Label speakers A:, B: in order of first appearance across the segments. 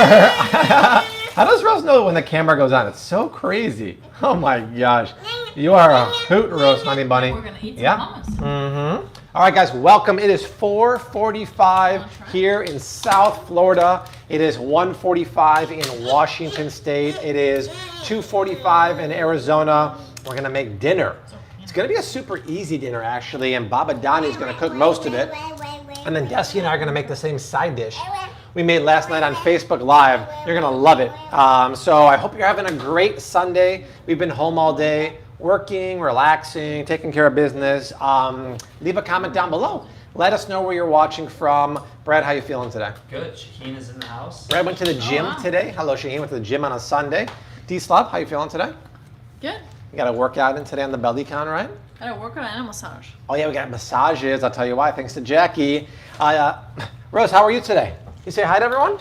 A: How does Rose know when the camera goes on? It's so crazy. Oh my gosh. You are a hoot, Rose, honey bunny.
B: We're gonna eat some hummus.
A: Mm-hmm. All right, guys, welcome. It is 4:45 here in South Florida. It is 1:45 in Washington State. It is 2:45 in Arizona. We're gonna make dinner. It's gonna be a super easy dinner, actually, and Baba Donnie's gonna cook most of it. And then Desi and I are gonna make the same side dish we made last night on Facebook Live. You're gonna love it. So I hope you're having a great Sunday. We've been home all day, working, relaxing, taking care of business. Leave a comment down below. Let us know where you're watching from. Brad, how you feeling today?
C: Good. Shaheen is in the house.
A: Brad went to the gym today. Hello, Shaheen. Went to the gym on a Sunday. D-Slav, how you feeling today?
B: Good.
A: You got a workout in today on the belly con, right?
B: Got a workout and a massage.
A: Oh yeah, we got massages. I'll tell you why. Thanks to Jackie. Rose, how are you today? You say hi to everyone?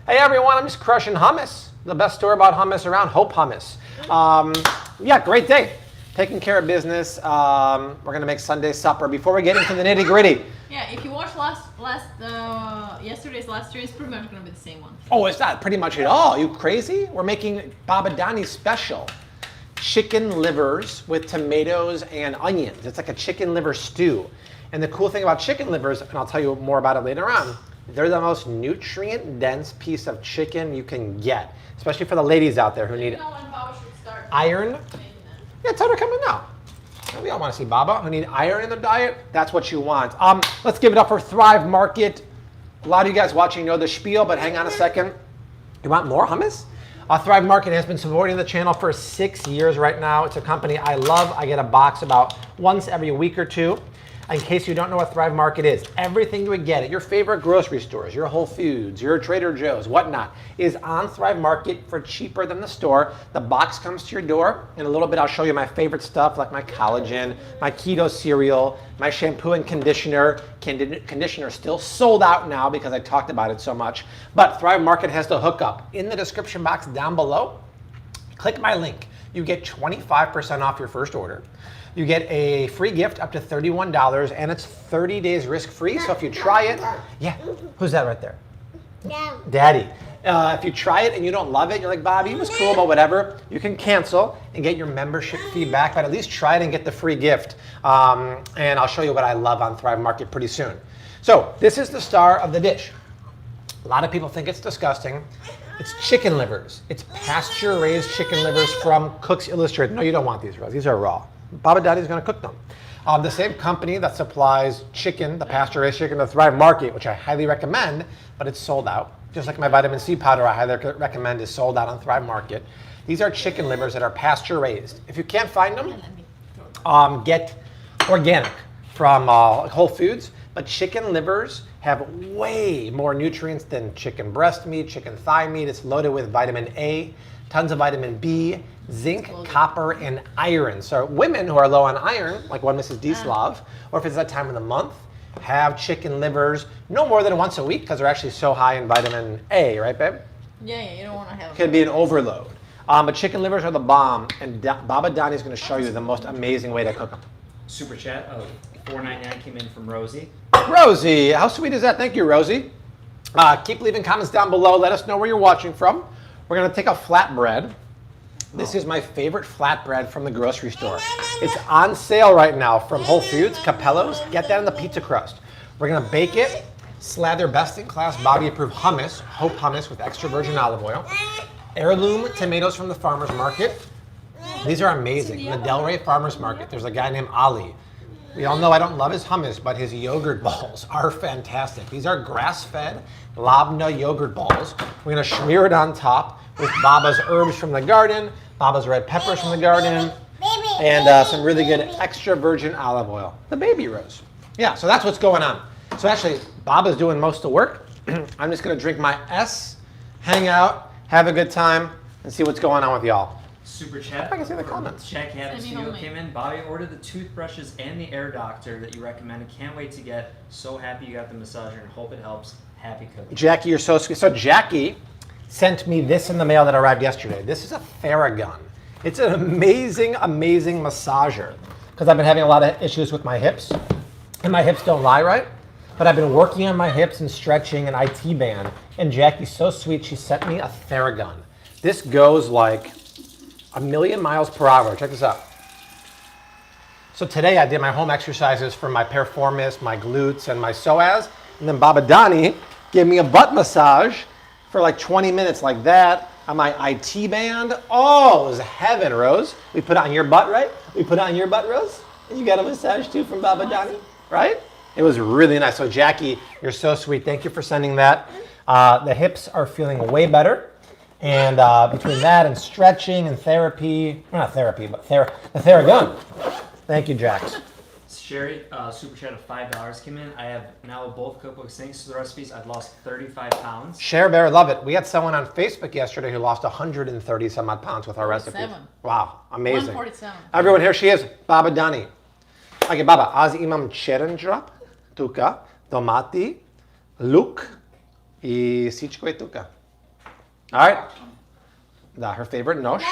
A: Hey everyone, I'm just crushing hummus. The best store about hummus around, Hope Hummus. Yeah, great day. Taking care of business. We're gonna make Sunday supper. Before we get into the nitty gritty.
B: Yeah, if you watched yesterday's last stream, it's pretty much gonna be the same one.
A: Oh, it's not pretty much at all. You crazy? We're making Baba Donnie's special. Chicken livers with tomatoes and onions. It's like a chicken liver stew. And the cool thing about chicken livers, and I'll tell you more about it later on, they're the most nutrient-dense piece of chicken you can get, especially for the ladies out there who need iron. Yeah, tell her to come in now. We all want to see Baba who need iron in their diet. That's what you want. Let's give it up for Thrive Market. A lot of you guys watching know the spiel, but hang on a second. You want more hummus? Thrive Market has been supporting the channel for 6 years right now. It's a company I love. I get a box about once every week or two. In case you don't know what Thrive Market is, everything you would get at your favorite grocery stores, your Whole Foods, your Trader Joe's, whatnot, is on Thrive Market for cheaper than the store. The box comes to your door. In a little bit, I'll show you my favorite stuff like my collagen, my keto cereal, my shampoo and conditioner. Conditioner still sold out now because I talked about it so much. But Thrive Market has the hookup. In the description box down below, click my link. You get 25% off your first order. You get a free gift up to $31, and it's 30 days risk-free. So if you try it, yeah, who's that right there? Daddy. If you try it and you don't love it, you're like, Bobby, it was cool, but whatever, you can cancel and get your membership fee back, but at least try it and get the free gift. And I'll show you what I love on Thrive Market pretty soon. So this is the star of the dish. A lot of people think it's disgusting. It's chicken livers. It's pasture-raised chicken livers from Cooks Illustrated. No, you don't want these, Rose. These are raw. Baba Daddy's going to cook them. The same company that supplies chicken, the pasture-raised chicken, the Thrive Market, which I highly recommend, but it's sold out. Just like my vitamin C powder, I highly recommend is sold out on Thrive Market. These are chicken livers that are pasture-raised. If you can't find them, get organic from Whole Foods. But chicken livers have way more nutrients than chicken breast meat, chicken thigh meat. It's loaded with vitamin A, tons of vitamin B, zinc, copper, and iron. So women who are low on iron, like one Mrs. D-Slav, or if it's that time of the month, have chicken livers no more than once a week because they're actually so high in vitamin A, right, babe?
B: Yeah, you don't want to have
A: It could be an overload. But chicken livers are the bomb, and Baba Donnie is going to show you the most amazing way to cook them.
C: Super chat of $4.99 came in from Rosie.
A: Rosie, how sweet is that? Thank you, Rosie. Keep leaving comments down below. Let us know where you're watching from. We're going to take a flatbread. This is my favorite flatbread from the grocery store. It's on sale right now from Whole Foods, Capello's. Get that in the pizza crust. We're gonna bake it, slather best-in-class Bobby-approved hummus, Hope hummus with extra virgin olive oil, heirloom tomatoes from the farmer's market. These are amazing. In the Delray Farmer's Market, there's a guy named Ali. We all know I don't love his hummus, but his yogurt balls are fantastic. These are grass-fed labna yogurt balls. We're gonna smear it on top with Baba's herbs from the garden, Baba's red peppers from the garden, and some really good extra virgin olive oil. The baby rose. Yeah, so that's what's going on. So actually, Baba's doing most of the work. I'm just gonna drink my S, hang out, have a good time, and see what's going on with y'all.
C: Super chat.
A: I can see the comments.
C: Check Studio came in. Bobby ordered the toothbrushes and the air doctor that you recommended. Can't wait to get. So happy you got the massager and hope it helps. Happy cooking.
A: Jackie, you're so sweet. So Jackie sent me this in the mail that arrived yesterday. This is a Theragun. It's an amazing, amazing massager because I've been having a lot of issues with my hips, and my hips don't lie right. but I've been working on my hips and stretching an IT band. And Jackie's so sweet, she sent me a Theragun. This goes like 1,000,000 miles per hour. Check this out. So today I did my home exercises for my piriformis, my glutes, and my psoas. And then Baba Dani gave me a butt massage for like 20 minutes like that on my IT band. Oh, it was heaven, Rose. We put it on your butt, right? We put it on your butt, Rose? And you got a massage too from Baba Dani, right? It was really nice. So Jackie, you're so sweet. Thank you for sending that. The hips are feeling way better. And between that and stretching and therapy, well, not therapy, but the Theragun. Thank you, Jax.
C: Sherry, super chat of $5 came in. I have now both cookbooks thanks to the recipes. I've lost 35 pounds.
A: Share Bear, love it. We had someone on Facebook yesterday who lost 130 some odd pounds with our recipes.
B: 47.
A: Wow, amazing.
B: 147.
A: Everyone, here she is, Baba Dani. Okay, Baba, azi imam čerenđap, tuka, tomati, luk I sičko I tuka. All right. Her favorite nosh.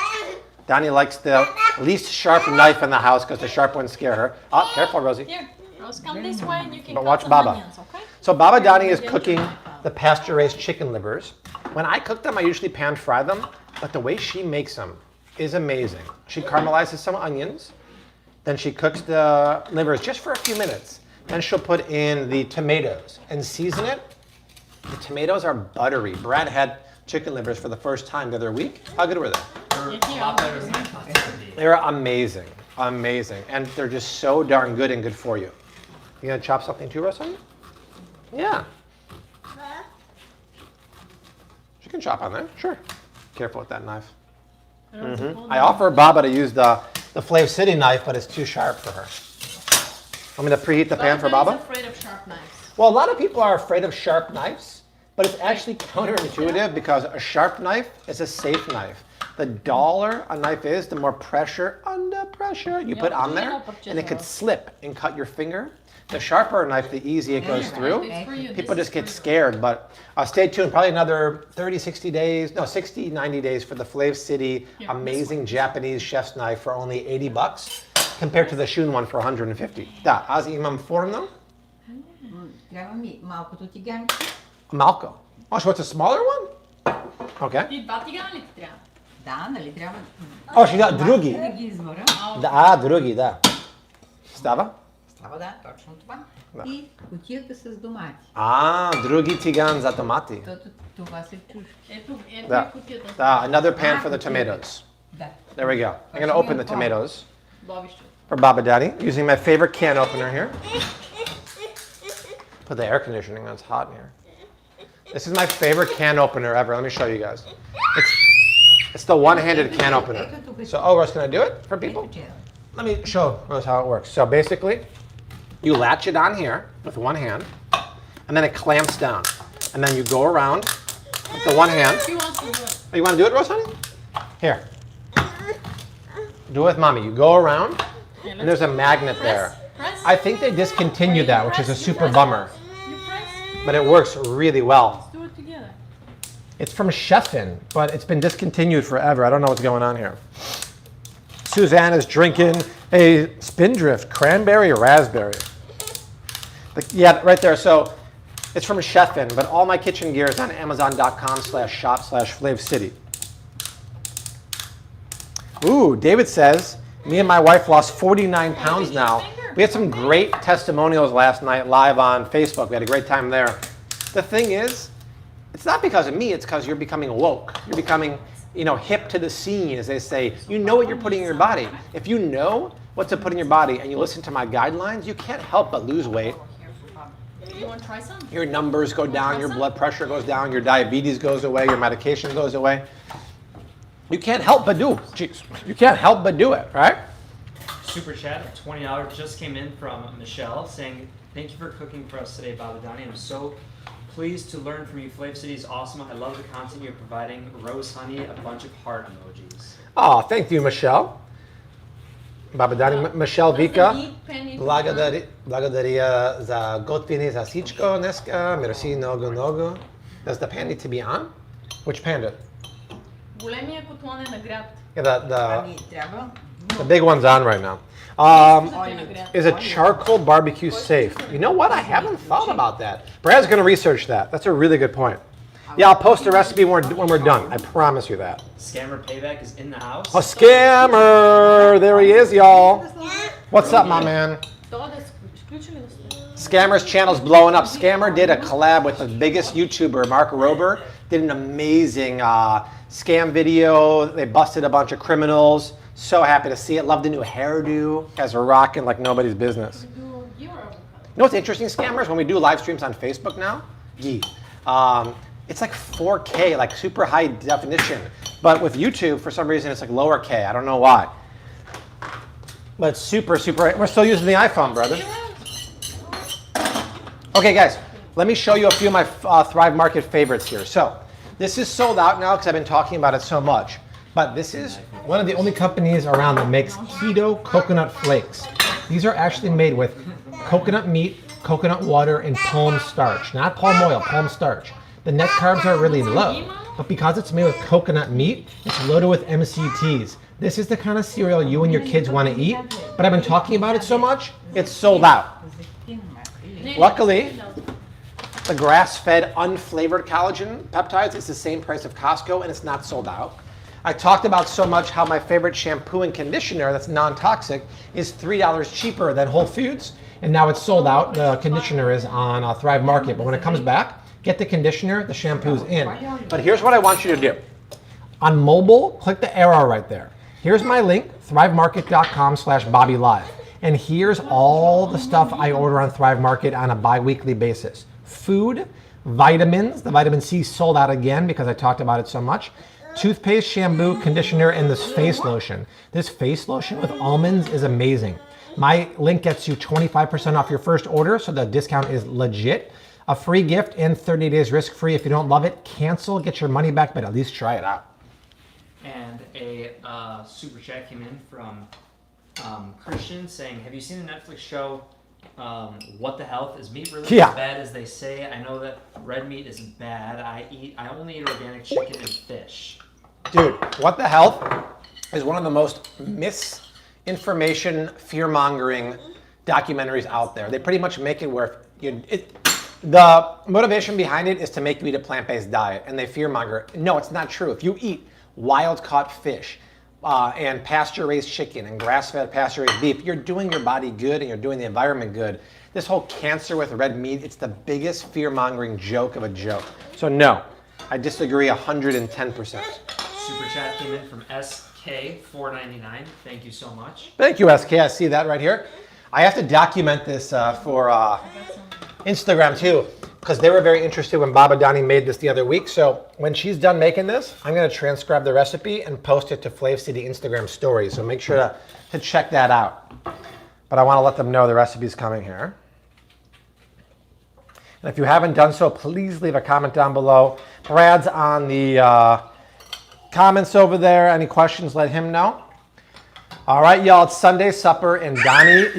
A: Dani likes the least sharp knife in the house because the sharp ones scare her. Oh, careful, Rosie.
B: Here, Rose, come this way and you can
A: But
B: cut
A: watch
B: some
A: Baba.
B: onions, okay?
A: So Baba Dani is
B: Get
A: cooking
B: your knife out.
A: the pasture-raised chicken livers. When I cook them, I usually pan fry them, but the way she makes them is amazing. She caramelizes some onions, then she cooks the livers just for a few minutes. Then she'll put in the tomatoes and season it. The tomatoes are buttery. Brad had chicken livers for the first time the other week. How good were they?
C: They're a lot better than I thought they would be.
A: They're amazing, amazing. And they're just so darn good and good for you. You gonna chop something too, Rosanna? Yeah. She can chop on there, sure. Careful with that knife. I offer Baba to use the Flav City knife, but it's too sharp for her. Want me to preheat the pan for Baba?
B: He's afraid of sharp knives.
A: Well, a lot of people are afraid of sharp knives, but it's actually counterintuitive because a sharp knife is a safe knife. The duller a knife is, the more pressure, under pressure, you put on there, and it could slip and cut your finger. The sharper a knife, the easier it goes through.
B: It's for you.
A: People
B: This
A: just
B: is
A: get
B: for you.
A: scared, but stay tuned. Probably another 30, 60 days, no, 60, 90 days for the Flav City
B: Here,
A: amazing Japanese chef's knife for only $80 compared to the Shun one for 150. Da, azi imam forno,
D: Трябва ми малкото тиганче.
A: Malco. Oh, so it's a smaller one? Okay.
B: Ти два тигана ли ти трябва?
D: Да, нали трябва
A: Oh, she got drugi.
D: да ги извара.
A: Da, drugi, da. Stava?
D: Става да, точно това.
A: Да.
D: И кутията с домати.
A: Drugi tigan za tomati.
D: Защото това се чушки.
B: Ето
A: Да.
B: е кутията.
A: Da, another pan for the tomatoes.
D: Да.
A: There we go. I'm gonna open the tomatoes
B: Бобище.
A: for Baba Daddy using my favorite can opener here. Put the air conditioning on, it's hot in here. This is my favorite can opener ever. Let me show you guys. It's the one-handed can opener. So, Rose, can I do it for people?
D: Ето, че.
A: Let me show Rose how it works. So basically, you latch it on here with one hand, and then it clamps down. And then you go around with the one hand.
B: She wants to do it.
A: Oh, you want to do it, Rose, honey? Here. Do it with mommy. You go around,
B: Okay,
A: and there's a magnet there.
B: Press.
A: I think they discontinued that, which is a super bummer.
B: You press.
A: But it works really well.
B: Let's do it together.
A: It's from Chefin, but it's been discontinued forever. I don't know what's going on here. Suzanne is drinking a Spindrift cranberry raspberry. Yeah, right there. So it's from Chefin, but all my kitchen gear is on Amazon.com/shop/FlavCity. Ooh, David says, me and my wife lost 49 pounds now. We had some great testimonials last night live on Facebook. We had a great time there. The thing is, it's not because of me, it's because you're becoming woke. You're becoming, hip to the scene, as they say. You know what you're putting in your body. If you know what to put in your body and you listen to my guidelines, you can't help but lose weight.
B: You want to try some?
A: Your numbers go down, your blood pressure goes down, your diabetes goes away, your medication goes away. You can't help but do. Jeez, you can't help but do it, right?
C: Super chat of $20 just came in from Michelle saying, thank you for cooking for us today, Baba Dani. I'm so pleased to learn from you. Flav City is awesome. I love the content you're providing. Rose honey, a bunch of heart emojis.
A: Oh, thank you, Michelle. Baba Dani, Michelle Vika. Благодаря за готвене за всичко днеска. Merci много, много. Does the pan need to be on? Which pan did?
B: Големия котлон е нагрят.
A: Yeah, the
D: Ами трябва
A: The big one's on right now. Is a charcoal barbecue safe? You know what? I haven't thought about that. Brad's going to research that. That's a really good point. Yeah, I'll post the recipe when we're done. I promise you that.
C: Scammer Payback is in the house.
A: A scammer! There he is, y'all. What's up, my man? Scammer's channel's blowing up. Scammer did a collab with the biggest YouTuber, Mark Rober. Did an amazing scam video. They busted a bunch of criminals. So happy to see it. Love the new hairdo. Guys are rocking like nobody's business. You know what's interesting, scammers? When we do live streams on Facebook now, ghee. It's like 4K, like super high definition. But with YouTube, for some reason, it's like lower K. I don't know why. But it's super, super. We're still using the iPhone, brother. Okay, guys, let me show you a few of my Thrive Market favorites here. So this is sold out now because I've been talking about it so much. But this is one of the only companies around that makes keto coconut flakes. These are actually made with coconut meat, coconut water, and palm starch. Not palm oil, palm starch. The net carbs are really low, but because it's made with coconut meat, it's loaded with MCTs. This is the kind of cereal you and your kids want to eat, but I've been talking about it so much, it's sold out. Luckily, the grass-fed unflavored collagen peptides is the same price of Costco, and it's not sold out. I talked about so much how my favorite shampoo and conditioner that's non-toxic is $3 cheaper than Whole Foods, and now it's sold out. The conditioner is on Thrive Market, but when it comes back, get the conditioner, the shampoo's in. But here's what I want you to do. On mobile, click the arrow right there. Here's my link, thrivemarket.com/BobbyLive. And here's all the stuff I order on Thrive Market on a bi-weekly basis. Food, vitamins, the vitamin C sold out again because I talked about it so much. Toothpaste, shampoo, conditioner, and this face lotion. This face lotion with almonds is amazing. My link gets you 25% off your first order, so the discount is legit. A free gift and 30 days risk-free. If you don't love it, cancel, get your money back, but at least try it out.
C: And a super chat came in from Christian saying, have you seen the Netflix show, What the Health? Is meat really as bad as they say? I know that red meat is bad. I only eat organic chicken and fish.
A: Dude, What the Health is one of the most misinformation, fear-mongering documentaries out there. They pretty much make it where the motivation behind it is to make you eat a plant-based diet, and they fear-monger. No, it's not true. If you eat wild-caught fish and pasture-raised chicken and grass-fed pasture-raised beef, you're doing your body good and you're doing the environment good. This whole cancer with red meat, it's the biggest fear-mongering joke of a joke. So no, I disagree 110%.
C: Super chat came in from SK499. Thank you so much.
A: Thank you, SK. I see that right here. I have to document this for Instagram too, because they were very interested when Baba Dani made this the other week. So when she's done making this, I'm going to transcribe the recipe and post it to Flav City Instagram stories. So make sure to check that out. But I want to let them know the recipe's coming here. And if you haven't done so, please leave a comment down below. Brad's on the comments over there. Any questions, let him know. All right, y'all, it's Sunday supper, and Baba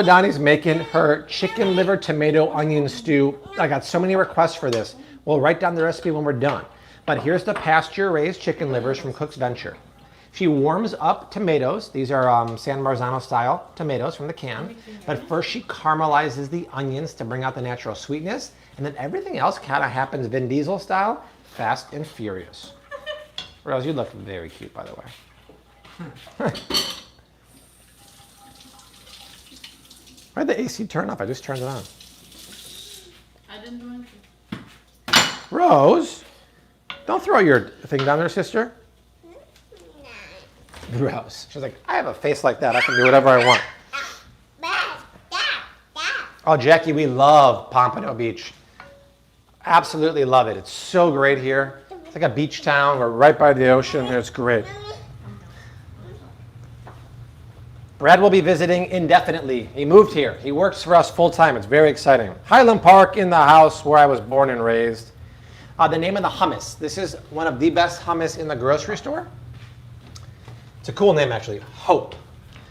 A: Dani's making her chicken liver tomato onion stew. I got so many requests for this. We'll write down the recipe when we're done. But here's the pasture-raised chicken livers from Cook's Venture. She warms up tomatoes. These are San Marzano style tomatoes from the can. But first she caramelizes the onions to bring out the natural sweetness, and then everything else kind of happens Vin Diesel style, fast and furious. Rose, you look very cute, by the way. Why'd the AC turn off? I just turned it on.
B: I didn't do anything.
A: Rose, don't throw your thing down there, sister. Rose. She's like, I have a face like that. I can do whatever I want. Oh, Jackie, we love Pompano Beach. Absolutely love it. It's so great here. It's like a beach town. We're right by the ocean. It's great. Brad will be visiting indefinitely. He moved here. He works for us full time. It's very exciting. Highland Park in the house where I was born and raised. The name of the hummus. This is one of the best hummus in the grocery store. It's a cool name, actually. Hope.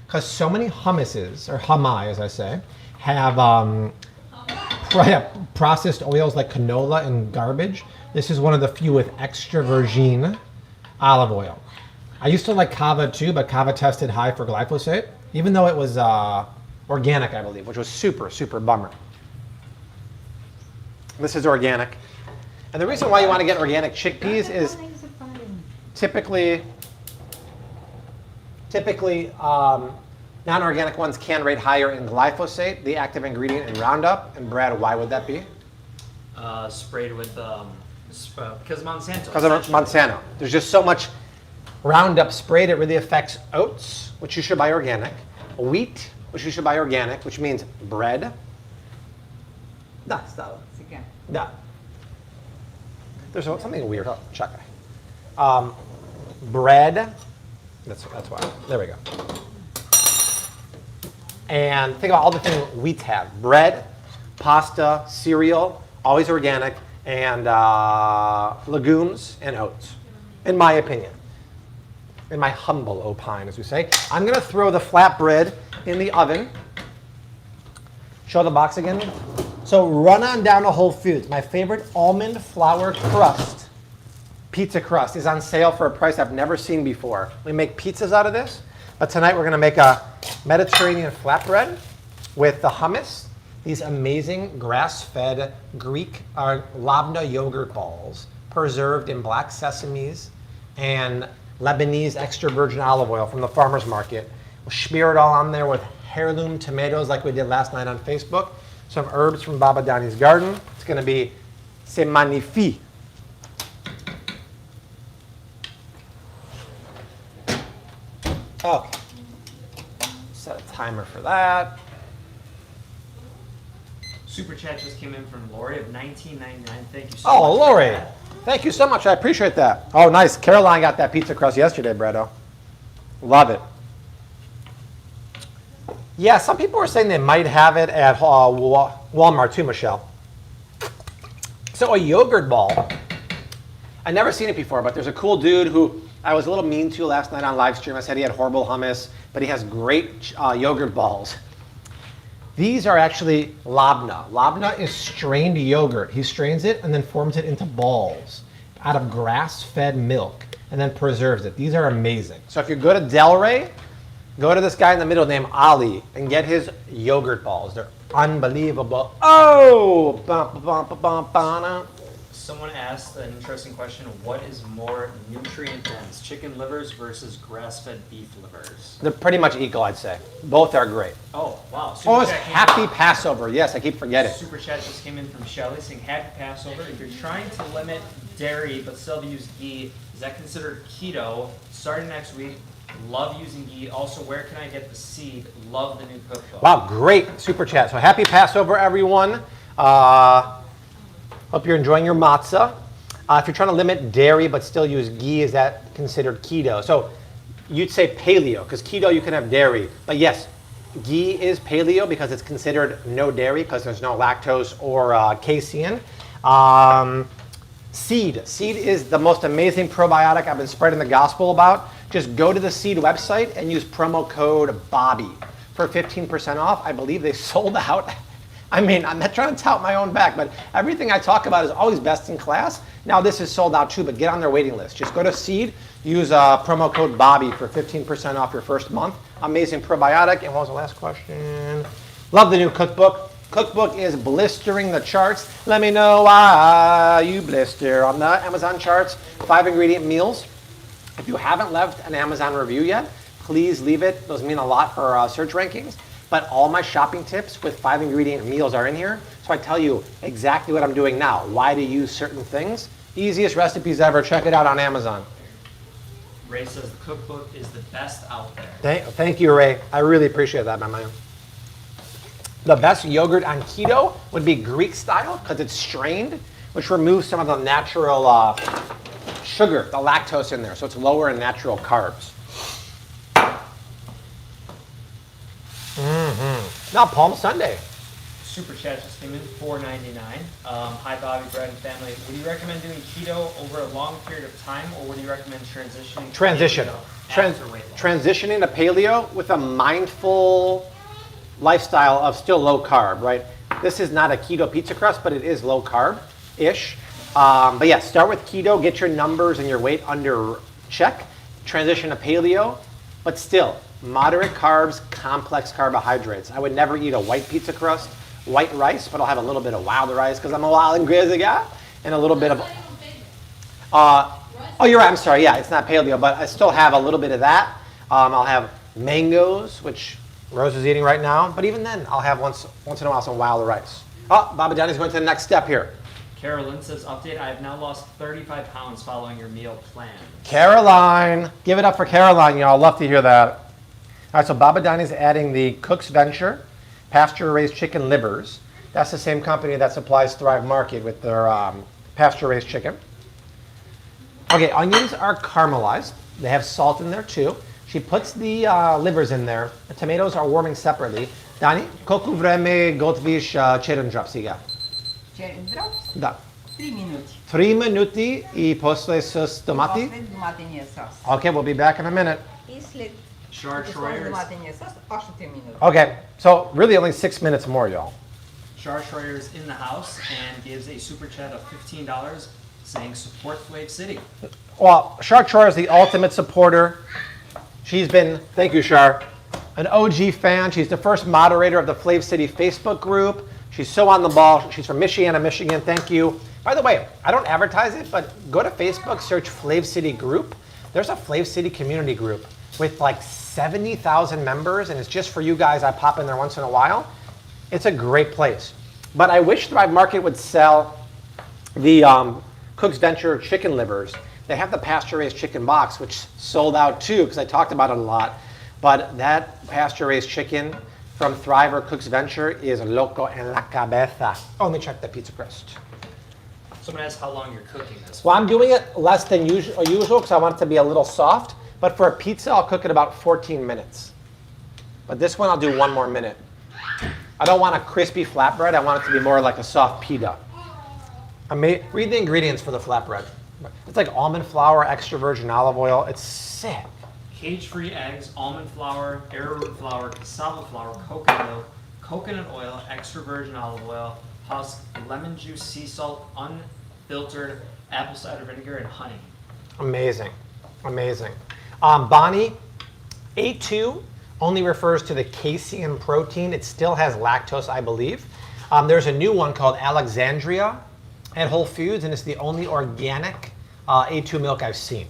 A: Because so many hummuses, or humai as I say, have processed oils like canola and garbage. This is one of the few with extra virgin olive oil. I used to like kava too, but kava tested high for glyphosate, even though it was organic, I believe, which was super, super bummer. This is organic. And the reason why you want to get organic chickpeas is typically non-organic ones can rate higher in glyphosate, the active ingredient in Roundup. And Brad, why would that be?
C: Sprayed with because of Monsanto.
A: Because of Monsanto. There's just so much Roundup sprayed, it really affects oats, which you should buy organic, wheat, which you should buy organic, which means bread. Da, stavo.
D: Si che?
A: Da. There's something weird. Oh, check. Bread. That's why. There we go. And think about all the things wheats have. Bread, pasta, cereal, always organic, and legumes and oats, in my opinion. In my humble opine, as we say. I'm going to throw the flatbread in the oven. Show the box again. So run on down to Whole Foods. My favorite almond flour crust, pizza crust, is on sale for a price I've never seen before. We make pizzas out of this, but tonight we're going to make a Mediterranean flatbread with the hummus, these amazing grass-fed Greek labna yogurt balls, preserved in black sesames and Lebanese extra virgin olive oil from the farmer's market. We'll smear it all on there with heirloom tomatoes like we did last night on Facebook. Some herbs from Baba Dani's garden. It's going to be c'est magnifique. Okay. Set a timer for that.
C: Super chat just came in from Lori of $19.99. Thank you so much.
A: Oh,
C: for
A: Lori.
C: that.
A: Thank you so much. I appreciate that. Oh, nice. Caroline got that pizza crust yesterday, Bretto. Love it. Yeah, some people are saying they might have it at Walmart too, Michelle. So a yogurt ball. I've never seen it before, but there's a cool dude who I was a little mean to last night on live stream. I said he had horrible hummus, but he has great yogurt balls. These are actually labna. Labna is strained yogurt. He strains it and then forms it into balls out of grass-fed milk and then preserves it. These are amazing. So if you go to Delray, go to this guy in the middle named Ali and get his yogurt balls. They're unbelievable. Oh!
C: Someone asked an interesting question. What is more nutrient dense, chicken livers versus grass-fed beef livers?
A: They're pretty much equal, I'd say. Both are great.
C: Oh, wow.
A: Oh, it's Happy Passover. Yes, I keep forgetting.
C: Super chat just came in from Shelly saying, Happy Passover. If you're trying to limit dairy but still use ghee, is that considered keto? Starting next week, love using ghee. Also, where can I get the seed? Love the new cookbook.
A: Wow, great super chat. So happy Passover, everyone. Hope you're enjoying your matzah. If you're trying to limit dairy but still use ghee, is that considered keto? So you'd say paleo, because keto you can have dairy. But yes, ghee is paleo because it's considered no dairy because there's no lactose or casein. Seed. Seed is the most amazing probiotic I've been spreading the gospel about. Just go to the Seed website and use promo code BOBBY for 15% off. I believe they sold out. I mean, I'm not trying to tout my own back, but everything I talk about is always best in class. Now this is sold out too, but get on their waiting list. Just go to Seed, use promo code BOBBY for 15% off your first month. Amazing probiotic. And what was the last question? Love the new cookbook. Cookbook is blistering the charts. Let me know why you blister on the Amazon charts. 5 ingredient meals. If you haven't left an Amazon review yet, please leave it. Those mean a lot for search rankings. But all my shopping tips with 5 ingredient meals are in here. So I tell you exactly what I'm doing now, why to use certain things. Easiest recipes ever. Check it out on Amazon.
C: Ray says the cookbook is the best out there.
A: Thank you, Ray. I really appreciate that, my man. The best yogurt on keto would be Greek style because it's strained, which removes some of the natural sugar, the lactose in there. So it's lower in natural carbs. Now Palm Sunday.
C: Super chat just came in, $4.99. Hi Bobby, Brad, and family. Would you recommend doing keto over a long period of time, or would you recommend transitioning?
A: Transitioning to paleo with a mindful lifestyle of still low carb, right? This is not a keto pizza crust, but it is low carb-ish. But yeah, start with keto, get your numbers and your weight under check, transition to paleo, but still, moderate carbs, complex carbohydrates. I would never eat a white pizza crust, white rice, but I'll have a little bit of wild rice because I'm a wild and crazy guy, and a little bit of, oh, you're right, I'm sorry, yeah, it's not paleo, but I still have a little bit of that. I'll have mangoes, which Rose is eating right now, but even then, I'll have once in a while some wild rice. Oh, Baba Johnny's going to the next step here.
C: Carolyn says, update, I have now lost 35 pounds following your meal plan.
A: Caroline, give it up for Caroline, y'all. Love to hear that. All right, so Baba Donnie's adding the Cook's Venture pasture-raised chicken livers. That's the same company that supplies Thrive Market with their pasture-raised chicken. Okay, onions are caramelized. They have salt in there too. She puts the livers in there. The tomatoes are warming separately. Dani, koliko vreme gotoviš čeren dropsiga?
D: Cherry drops?
A: Da.
D: 3 minuti.
A: 3 minuti I posle s tomati?
D: После доматения сос.
A: Okay, we'll be back in a minute.
D: И след
C: Char
D: после
C: Schroyer
D: доматения сос още 3 минути.
A: Okay, so really only 6 minutes more, y'all.
C: is in the house and gives a super chat of $15 saying support Flave City.
A: Well, Char Char is the ultimate supporter. She's been, thank you, Char, an OG fan. She's the first moderator of the Flave City Facebook group. She's so on the ball. She's from Michiana, Michigan. Thank you. By the way, I don't advertise it, but go to Facebook, search Flave City group. There's a Flave City community group with like 70,000 members, and it's just for you guys. I pop in there once in a while. It's a great place. But I wish Thrive Market would sell the Cook's Venture chicken livers. They have the pasture-raised chicken box, which sold out too, because I talked about it a lot. But that pasture-raised chicken from Thrive or Cook's Venture is loco en la cabeza. Oh, let me check the pizza crust.
C: Someone asked how long you're cooking this.
A: Well, I'm doing it less than usual because I want it to be a little soft. But for a pizza, I'll cook it about 14 minutes. But this one, I'll do 1 more minute. I don't want a crispy flatbread. I want it to be more like a soft pita. Read the ingredients for the flatbread. It's like almond flour, extra virgin olive oil. It's sick.
C: Cage-free eggs, almond flour, arrowroot flour, cassava flour, coconut oil, extra virgin olive oil, husk, lemon juice, sea salt, unfiltered apple cider vinegar, and honey.
A: Amazing, amazing. Bonnie, A2 only refers to the casein protein. It still has lactose, I believe. There's a new one called Alexandria at Whole Foods, and it's the only organic A2 milk I've seen.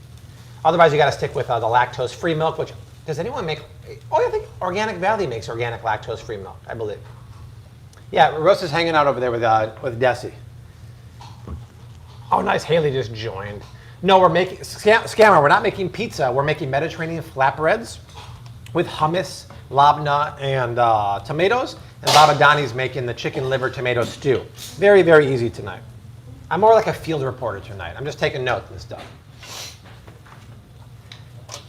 A: Otherwise, you got to stick with the lactose-free milk, which, does anyone make? Oh, I think Organic Valley makes organic lactose-free milk, I believe. Yeah, Rose is hanging out over there with Desi. Oh, nice, Haley just joined. No, we're making, scammer, we're not making pizza. We're making Mediterranean flatbreads with hummus, labna, and tomatoes. And Baba Donnie's making the chicken liver tomato stew. Very, very easy tonight. I'm more like a field reporter tonight. I'm just taking notes and stuff.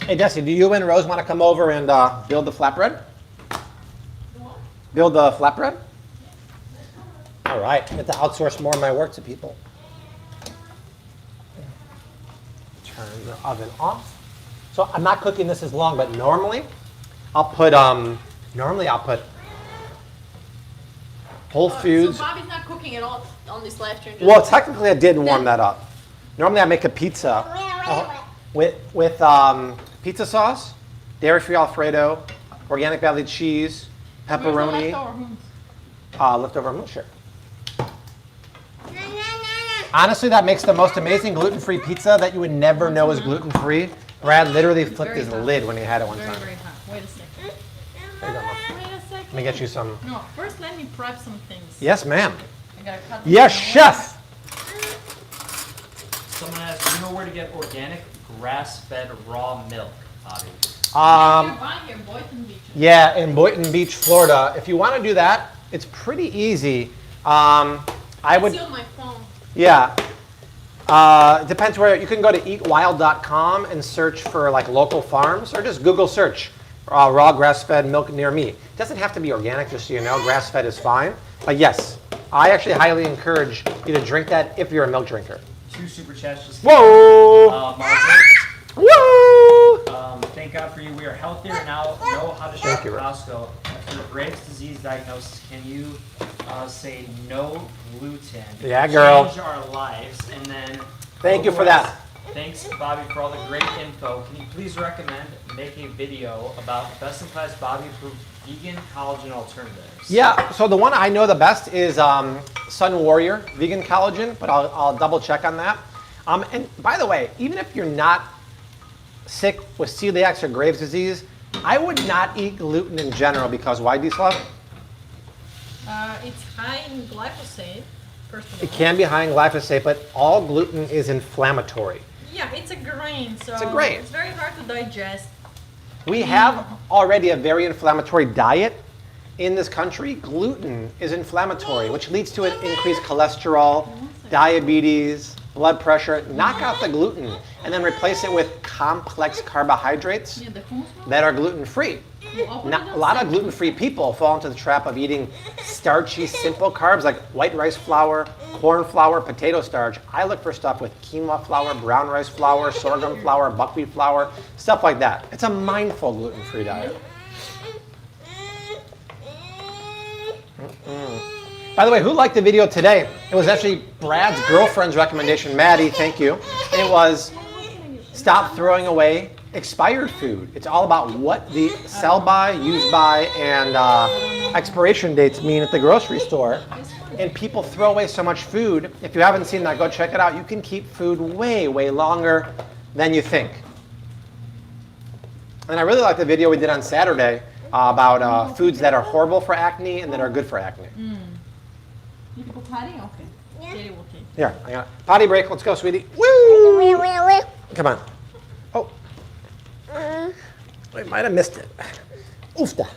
A: Hey, Desi, do you and Rose want to come over and build the flatbread? Build the flatbread? All right, I get to outsource more of my work to people. Turn the oven off. So I'm not cooking this as long, but normally I'll put Whole Foods.
B: So Bobby's not cooking at all on this live stream.
A: Well, technically I did warm that up. Normally I make a pizza with pizza sauce, dairy-free Alfredo, Organic Valley cheese, pepperoni. Leftover hummus, sure. Honestly, that makes the most amazing gluten-free pizza that you would never know is gluten-free. Brad literally flipped his lid when he had it one time.
B: Very hot. Wait a second.
A: There you go, Mom.
B: Wait a second.
A: Let me get you some.
B: No, first let me prep some things.
A: Yes, ma'am.
B: I gotta cut
A: Yes,
B: them.
A: chef.
C: Someone asked, do you know where to get organic grass-fed raw milk, Bobby?
B: You can buy here in Boynton Beach.
A: Yeah, in Boynton Beach, Florida. If you want to do that, it's pretty easy. I would.
B: It's on my phone.
A: Yeah. It depends where. You can go to eatwild.com and search for like local farms, or just Google search raw grass-fed milk near me. It doesn't have to be organic, just so you know. Grass-fed is fine. But yes, I actually highly encourage you to drink that if you're a milk drinker.
C: 2 super chats just
A: Whoa!
C: Margaret,
A: Woo!
C: thank God for you. We are healthier now. Know how to shop
A: Thank you,
C: at Costco. For the Graves' disease diagnosis, can you say no gluten?
A: Yeah, girl.
C: Change our lives, and then.
A: Thank you for that.
C: Thanks, Bobby, for all the great info. Can you please recommend making a video about best-in-class Bobby-approved vegan collagen alternatives?
A: Yeah, so the one I know the best is Sun Warrior vegan collagen, but I'll double check on that. And by the way, even if you're not sick with celiac or Graves' disease, I would not eat gluten in general because why, Diesel?
B: It's high in glyphosate, first of all.
A: It can be high in glyphosate, but all gluten is inflammatory.
B: Yeah, it's a grain, so
A: It's a grain.
B: it's very hard to digest.
A: We have already a very inflammatory diet in this country. Gluten is inflammatory, which leads to an increased cholesterol, diabetes, blood pressure. Knock out the gluten and then replace it with complex carbohydrates
B: Yeah, the hummus one?
A: that are gluten-free.
B: You open it
A: A
B: up,
A: lot of
B: see?
A: gluten-free people fall into the trap of eating starchy, simple carbs like white rice flour, corn flour, potato starch. I look for stuff with quinoa flour, brown rice flour, sorghum flour, buckwheat flour, stuff like that. It's a mindful gluten-free diet. By the way, who liked the video today? It was actually Brad's girlfriend's recommendation. Maddie, thank you. It was stop throwing away expired food. It's all about what the sell by, use by, and expiration dates mean at the grocery store. And people throw away so much food. If you haven't seen that, go check it out. You can keep food way, way longer than you think. And I really like the video we did on Saturday about foods that are horrible for acne and that are good for acne.
B: You can put patty? Okay. Yeah, it will take.
A: Here, I got it. Potty break. Let's go, sweetie. Woo! Come on. Oh. I might have missed it. Oofda.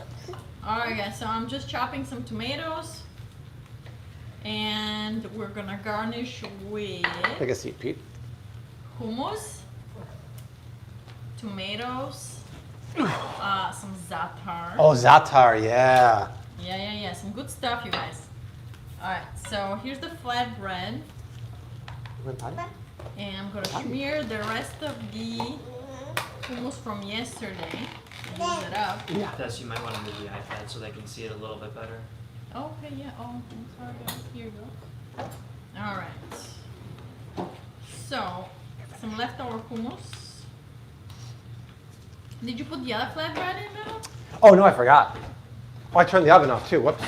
B: Alright guys, so I'm just chopping some tomatoes. And we're gonna garnish with
A: Take a seat, Pete.
B: hummus, tomatoes, some za'atar.
A: Oh, za'atar, yeah.
B: Yeah, some good stuff, you guys. Alright, so here's the flatbread. And I'm gonna smear the rest of the hummus from yesterday. Use it up.
C: Tess, you might want to move the iPad so they can see it a little bit better.
B: Okay, yeah. Oh, I'm sorry, guys. Here you go. All right. So, some leftover hummus. Did you put the other flatbread in now?
A: Oh, no, I forgot. Oh, I turned the oven off, too. Whoops.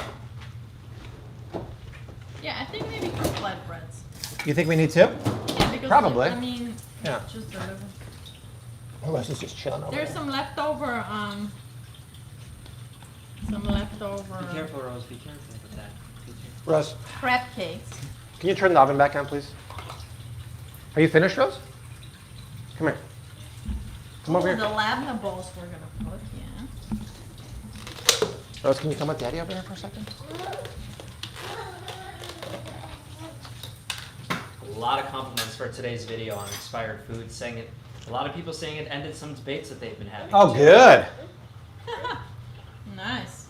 B: Yeah, I think maybe 2 flatbreads.
A: You think we need two?
B: Yeah, because
A: Probably.
B: I mean,
A: Yeah.
B: just deliver.
A: Oh, this is just chilling over
B: There's
A: there.
B: some leftover.
C: Be careful, Rose. Be careful with that. Be careful.
A: Rose,
B: crab cakes.
A: can you turn the oven back on, please? Are you finished, Rose? Come here. Come over
B: The
A: here.
B: labna balls we're gonna put. Yeah.
A: Rose, can you come with Daddy over here for a second?
C: A lot of compliments for today's video on expired foods, saying it. A lot of people saying it ended some debates that they've been having.
A: Oh,
C: too.
A: good.
B: Nice.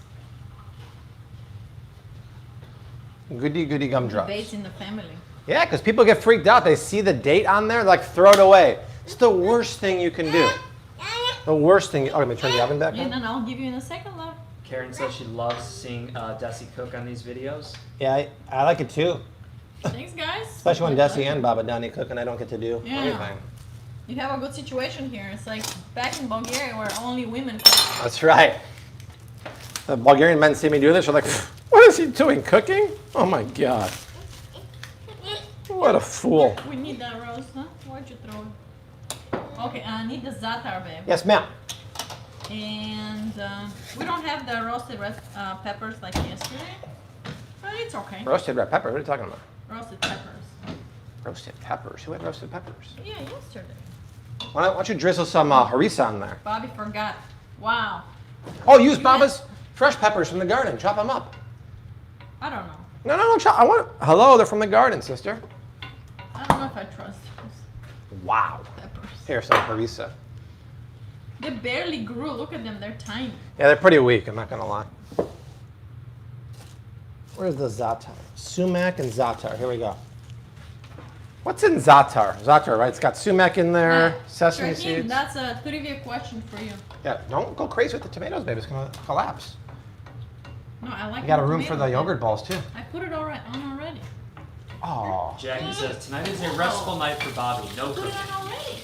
A: Goody, goody gumdrops.
B: Debates in the family.
A: Yeah, because people get freaked out. They see the date on there, like throw it away. It's the worst thing you can do. The worst thing. Oh, let me turn the oven back
B: Yeah,
A: on.
B: and I'll give you in a second, love.
C: Karen says she loves seeing Desi cook on these videos.
A: Yeah, I like it too.
B: Thanks, guys.
A: Especially when
B: My
A: Desi
B: pleasure.
A: and Baba Dani cook and I don't get to do
B: Yeah.
A: anything.
B: You have a good situation here. It's like back in Bulgaria where only women cook.
A: That's right. The Bulgarian men see me do this, they're like, what is he doing, cooking? Oh my God. What a fool.
B: We need that rose, huh? Why'd you throw it? Okay, I need the za'atar, babe.
A: Yes, ma'am.
B: And we don't have the roasted red peppers like yesterday. But it's okay.
A: Roasted red pepper, what are you talking about?
B: Roasted peppers.
A: Roasted peppers? Who had roasted peppers?
B: Yeah, yesterday.
A: Why don't you drizzle some harissa on there?
B: Bobby forgot. Wow.
A: Oh, use Baba's fresh peppers from the garden. Chop them up.
B: I don't know.
A: No, chop. Hello, they're from the garden, sister.
B: I don't know if I trust those
A: Wow.
B: peppers.
A: Here's some harissa.
B: They barely grew. Look at them. They're tiny.
A: Yeah, they're pretty weak, I'm not going to lie. Where's the za'atar? Sumac and za'atar. Here we go. What's in za'atar? Za'atar, right? It's got sumac in there, sesame
B: Shaheen,
A: seeds.
B: that's a trivia question for you.
A: Yeah, don't go crazy with the tomatoes, baby. It's going to collapse.
B: No, I like
A: You got a
B: the
A: room for the
B: tomatoes,
A: yogurt balls, too.
B: I put it on already.
A: Oh.
C: Jackie says tonight is a restful night for Bobby. No
B: Put
C: cooking.
B: it on already.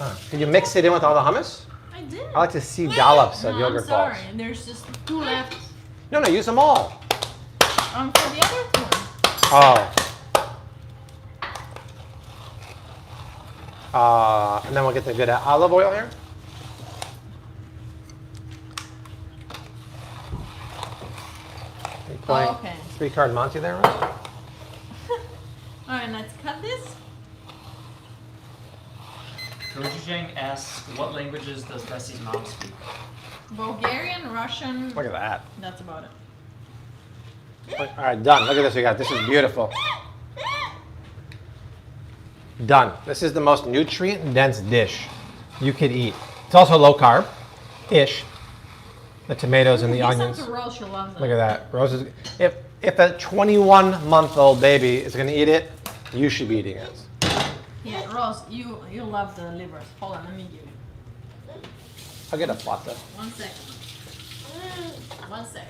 A: Huh. Did you mix it in with all the hummus?
B: I did.
A: I like to see dollops of
B: No,
A: yogurt
B: I'm sorry.
A: balls.
B: There's just 2 left.
A: No, use them all.
B: For the other one.
A: Oh. And then we'll get the good olive oil here. Are you playing
B: Okay.
A: 3-card Monty there, Rose?
B: All right, let's cut this.
C: Kojujang asks, what languages does Bessie's mom speak?
B: Bulgarian, Russian.
A: Look at that.
B: That's about it.
A: All right, done. Look at this, you guys. This is beautiful. Done. This is the most nutrient-dense dish you could eat. It's also low carb-ish. The tomatoes and the
B: Give some
A: onions.
B: to Rose, she loves it.
A: Look at that. Rose is, if a 21-month-old baby is going to eat it, you should be eating it.
B: Yeah, Rose, you love the livers. Hold on, let me give you.
A: I'll get a butter.
B: 1 second. 1 sec.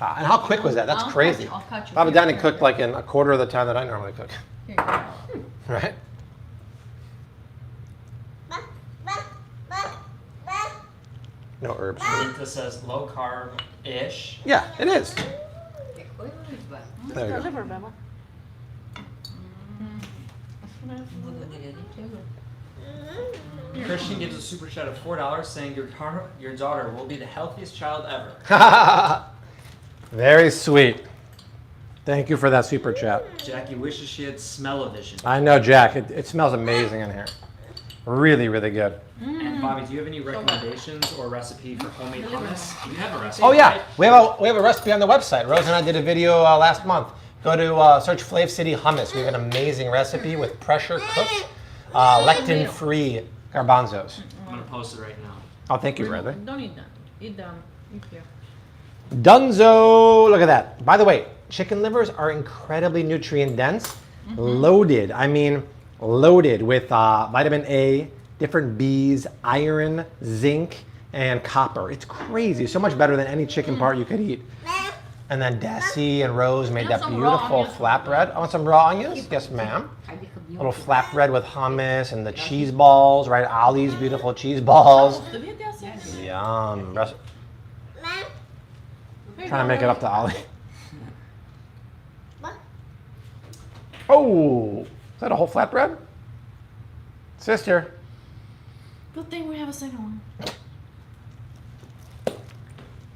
A: And how quick was that? That's
B: I'll
A: crazy.
B: I'll cut you.
A: Baba
B: Here,
A: Danny
B: here,
A: cooked
B: here.
A: like in a quarter of the time that I normally cook.
B: Here you go.
A: Right? No herbs.
C: Rita says low carb-ish.
A: Yeah, it is.
D: Какой рыба?
A: There you go.
B: Liver, Baba.
D: Благодаря тебе.
C: Christian gives a super chat of $4 saying your daughter will be the healthiest child ever.
A: Very sweet. Thank you for that super chat.
C: Jackie wishes she had smell-o-vision.
A: I know, Jack. It smells amazing in here. Really, really good.
C: And Bobby, do you have any recommendations or recipe for homemade hummus? Do you have a recipe?
A: Oh yeah,
C: right?
A: we have a recipe on the website. Rose and I did a video last month. Go to search Flave City Hummus. We have an amazing recipe with pressure cooked, lectin-free garbanzos.
C: I'm gonna post it right now.
A: Oh, thank you, Bradley.
B: Don't eat that. Eat them. Eat here.
A: Dunzo! Look at that. By the way, chicken livers are incredibly nutrient dense, loaded. I mean, loaded with vitamin A, different Bs, iron, zinc, and copper. It's crazy. So much better than any chicken part you could eat. And then Desi and Rose made that
B: some raw
A: beautiful
B: onions.
A: flatbread. I want some raw onions? Yes, ma'am. A little flatbread with hummus and the cheese balls, right? Ali's beautiful cheese balls. Yum. Trying to make it up to Ali. Oh, is that a whole flatbread? Sister.
B: Good thing we have a second one.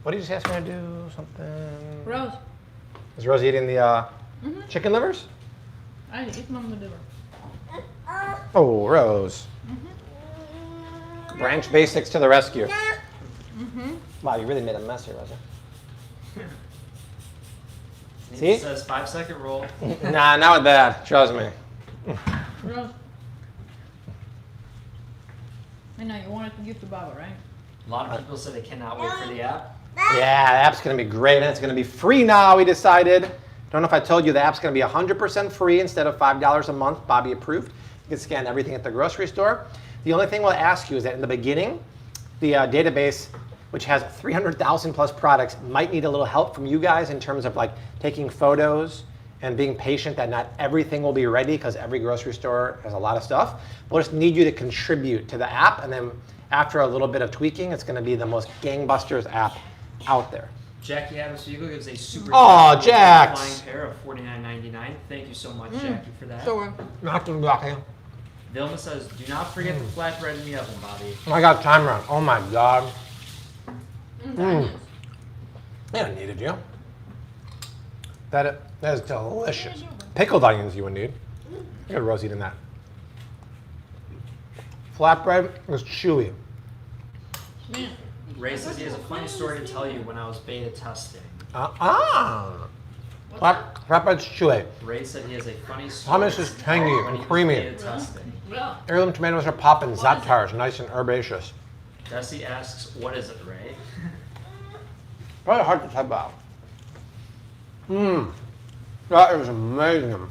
A: What did you say I was going to do? Something.
B: Rose,
A: Is Rose eating the chicken livers?
B: I eat mom the liver.
A: Oh, Rose. Branch basics to the rescue. Wow, you really made a mess here, Rosa. See?
C: It says 5-second rule.
A: Nah, not with that. Trust me.
B: Rose. I know you wanted to give to Baba, right?
C: A lot of people said they cannot wait for the app.
A: Yeah, the app's going to be great, and it's going to be free now, we decided. Don't know if I told you the app's going to be 100% free instead of $5 a month. Bobby approved. You can scan everything at the grocery store. The only thing we'll ask you is that in the beginning, the database, which has 300,000 plus products, might need a little help from you guys in terms of like taking photos and being patient that not everything will be ready because every grocery store has a lot of stuff. We'll just need you to contribute to the app, and then after a little bit of tweaking, it's going to be the most gangbusters app out there.
C: Jackie Adams Hugo gives a super
A: Aw,
C: chat with a
A: Jax.
C: flying pair of $49.99. Thank you so much, Jackie, for that.
A: Not to block you.
C: Vilma says, do not forget the flatbread in the oven, Bobby.
A: Oh my God, timer on. Oh my God.
B: Onions.
A: I don't needed you. That is delicious. Pickled onions you would need. Look at Rose eating that. Flatbread is chewy.
B: Yeah.
C: Ray says he has a funny story to tell you when I was beta testing.
A: Flatbread's chewy.
C: Ray said he has a funny story.
A: Hummus is tangy
C: when
A: and
C: he was
A: creamy.
C: beta testing.
B: Well,
A: Heirloom tomatoes are popping. Zaptars, nice and herbaceous.
C: Desi asks, what is it, Ray?
A: Probably hard to type out. That is amazing.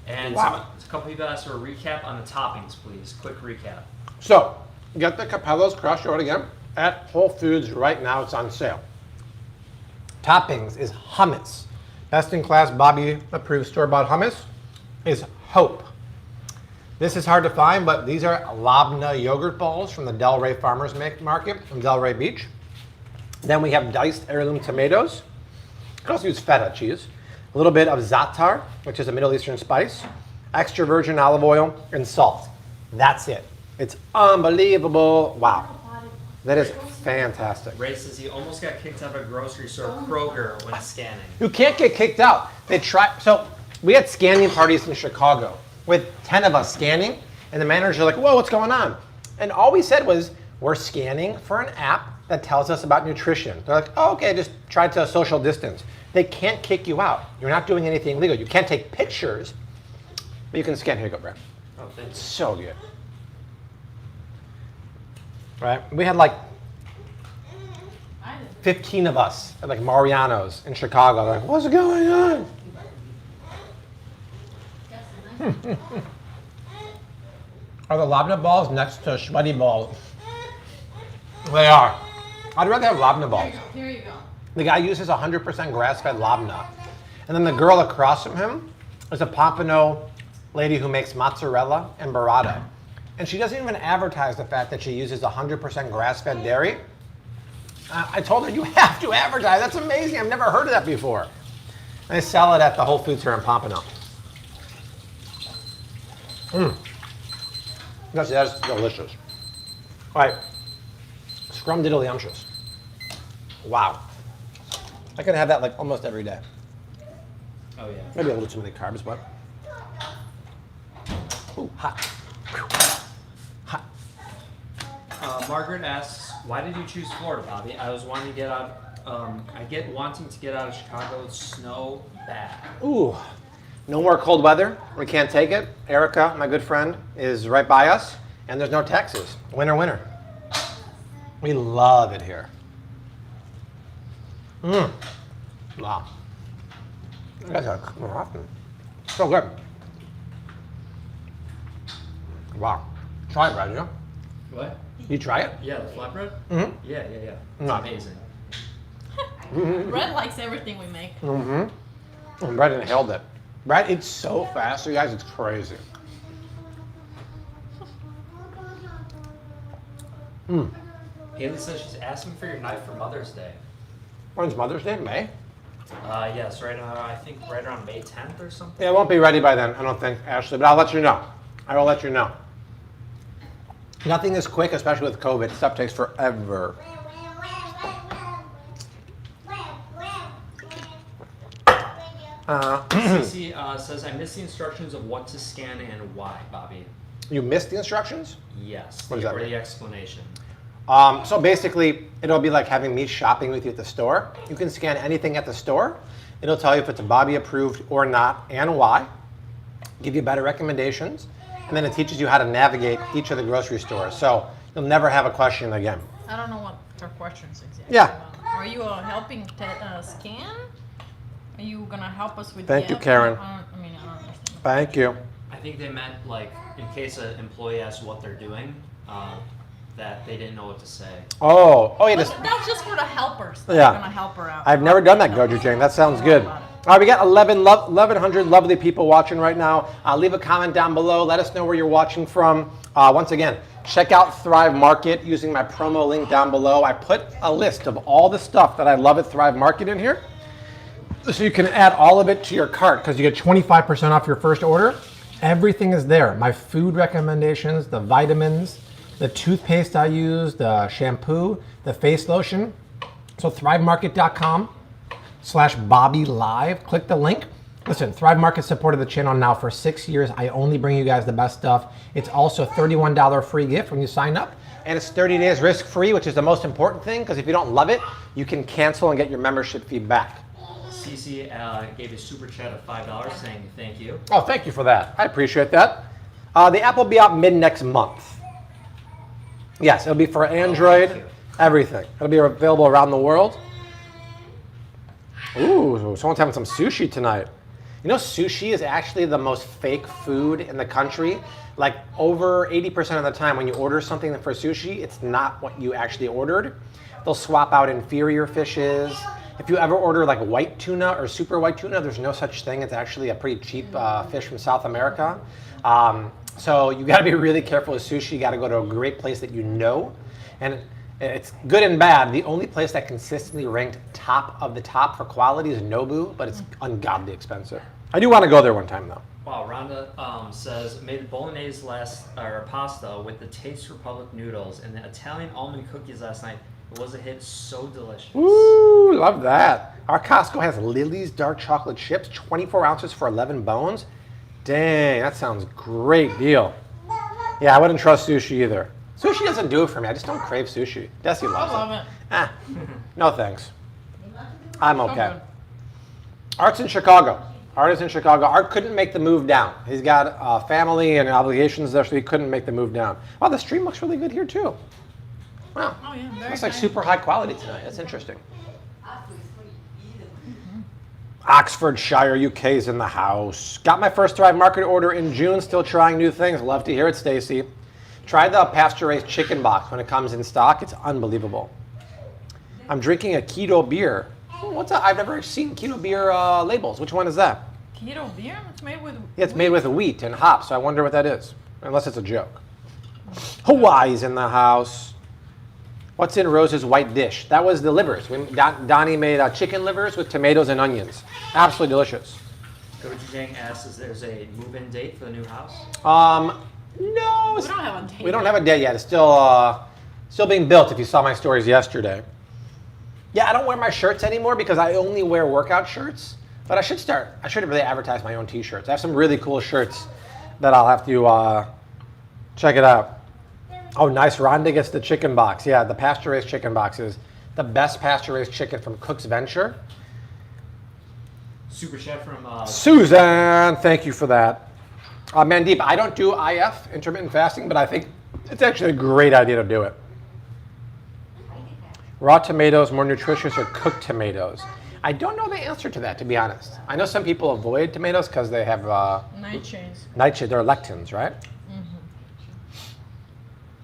C: And
A: Wow.
C: a couple people asked for a recap on the toppings, please. Quick recap.
A: So, get the Capellos crushed out again at Whole Foods right now. It's on sale. Toppings is hummus. Best in class Bobby approved store-bought hummus is Hope. This is hard to find, but these are labna yogurt balls from the Delray Farmers Market in Delray Beach. Then we have diced heirloom tomatoes. You can also use feta cheese. A little bit of za'atar, which is a Middle Eastern spice, extra virgin olive oil, and salt. That's it. It's unbelievable. Wow. That is fantastic.
C: Ray says he almost got kicked out of a grocery store, Kroger, when scanning.
A: You can't get kicked out. So we had scanning parties in Chicago with 10 of us scanning, and the managers are like, whoa, what's going on? And all we said was, we're scanning for an app that tells us about nutrition. They're like, oh, okay, just try to social distance. They can't kick you out. You're not doing anything illegal. You can't take pictures, but you can scan. Here you go, Brad.
C: Oh, thank you.
A: So good. Right? We had like
B: I did.
A: 15 of us at like Mariano's in Chicago. They're like, what's going on? Are the labna balls next to sweaty balls? They are. I'd rather have labna balls.
B: Here you go.
A: The guy uses 100% grass-fed labna. And then the girl across from him is a Pompano lady who makes mozzarella and burrata. And she doesn't even advertise the fact that she uses 100% grass-fed dairy. I told her, you have to advertise. That's amazing. I've never heard of that before. And they sell it at the Whole Foods here in Pompano. That's delicious. All right, scrumdiddlyumptious. Wow. I could have that like almost every day.
C: Oh, yeah.
A: Maybe a little too many carbs, but. Ooh, hot. Hot.
C: Margaret asks, why did you choose Florida, Bobby? I was wanting to get out. Wanting to get out of Chicago. It's snow bad.
A: Ooh, no more cold weather. We can't take it. Erica, my good friend, is right by us, and there's no taxes. Winter, winter. We love it here. Wow. You guys gotta cook more often. So good. Wow. Try it, Brad, you know?
C: What?
A: You try it?
C: Yeah, the flatbread?
A: Mm-hmm.
C: Yeah. It's
A: No.
C: amazing.
B: Brad likes everything we make.
A: Mm-hmm. And Brad inhaled it. Brad eats so fast, you guys, it's crazy.
C: Haley says she's asking for your knife for Mother's Day.
A: When's Mother's Day? May?
C: Yes, right. I think right around May 10th or something.
A: Yeah, it won't be ready by then, I don't think, Ashley, but I'll let you know. I will let you know. Nothing is quick, especially with COVID. Stuff takes forever.
C: Cece says, I missed the instructions of what to scan and why, Bobby.
A: You missed the instructions?
C: Yes.
A: What does that
C: or
A: mean?
C: the explanation.
A: So basically, it'll be like having me shopping with you at the store. You can scan anything at the store. It'll tell you if it's a Bobby approved or not and why. Give you better recommendations. And then it teaches you how to navigate each of the grocery stores. So you'll never have a question again.
B: I don't know what her questions exactly.
A: Yeah.
B: Are you helping scan? Are you gonna help us with?
A: Thank
B: the
A: you,
B: app?
A: Karen.
B: I don't understand.
A: Thank you.
C: I think they meant like in case an employee asks what they're doing, that they didn't know what to say.
A: Oh, yeah.
B: But that's just for the helpers. That
A: Yeah.
B: are gonna help her out.
A: I've never done that, Goju Jane. That sounds good. All right, we got 1,100 lovely people watching right now. Leave a comment down below. Let us know where you're watching from. Once again, check out Thrive Market using my promo link down below. I put a list of all the stuff that I love at Thrive Market in here. So you can add all of it to your cart because you get 25% off your first order. Everything is there. My food recommendations, the vitamins, the toothpaste I use, the shampoo, the face lotion. So thrivemarket.com/Bobby Live. Click the link. Listen, Thrive Market supported the channel now for 6 years. I only bring you guys the best stuff. It's also a $31 free gift when you sign up. And it's 30 days risk-free, which is the most important thing, because if you don't love it, you can cancel and get your membership fee back.
C: Cece gave a super chat of $5 saying thank you.
A: Oh, thank you for that. I appreciate that. The app will be out mid-next month. Yes, it'll be for Android, everything. It'll be available around the world. Ooh, someone's having some sushi tonight. You know, sushi is actually the most fake food in the country. Like over 80% of the time when you order something for sushi, it's not what you actually ordered. They'll swap out inferior fishes. If you ever order like white tuna or super white tuna, there's no such thing. It's actually a pretty cheap fish from South America. So you got to be really careful with sushi. You got to go to a great place that you know. And it's good and bad. The only place that consistently ranked top of the top for quality is Nobu, but it's ungodly expensive. I do want to go there one time though.
C: Wow, Rhonda says, made bolognese pasta with the Taste Republic noodles and the Italian almond cookies last night. It was a hit, so delicious.
A: Ooh, love that. Our Costco has Lily's dark chocolate chips, 24 ounces for 11 bones. Dang, that sounds great deal. Yeah, I wouldn't trust sushi either. Sushi doesn't do it for me. I just don't crave sushi. Desi loves
B: I love it.
A: Ah, no thanks. I'm okay.
B: good.
A: Art's in Chicago. Art is in Chicago. Art couldn't make the move down. He's got family and obligations there, so he couldn't make the move down. Wow, the stream looks really good here too. Wow.
B: Oh yeah, very
A: Looks like
B: nice.
A: super high quality tonight. That's interesting. Oxfordshire, UK is in the house. Got my first Thrive Market order in June. Still trying new things. Love to hear it, Stacy. Try the Pasture-Raised chicken box when it comes in stock. It's unbelievable. I'm drinking a keto beer. What's that? I've never seen keto beer labels. Which one is that?
B: Keto beer? It's made with.
A: Yeah, it's made with wheat and hops, so I wonder what that is. Unless it's a joke. Hawaii's in the house. What's in Rose's white dish? That was the livers. Donnie made chicken livers with tomatoes and onions. Absolutely delicious.
C: Coach Jang asks, is there's a move-in date for the new house?
A: No.
B: We don't have a date.
A: We don't have a date yet. It's still being built, if you saw my stories yesterday. Yeah, I don't wear my shirts anymore because I only wear workout shirts. But I should really advertise my own t-shirts. I have some really cool shirts that I'll have to check it out. Oh, nice. Rhonda gets the chicken box. Yeah, the pasture-raised chicken box is the best pasture-raised chicken from Cook's Venture.
C: Super chef from
A: Suzanne, thank you for that. Mandeep, I don't do IF, intermittent fasting, but I think it's actually a great idea to do it. Raw tomatoes more nutritious or cooked tomatoes? I don't know the answer to that, to be honest. I know some people avoid tomatoes because they have
B: Nightshades.
A: nightshade. They're lectins, right?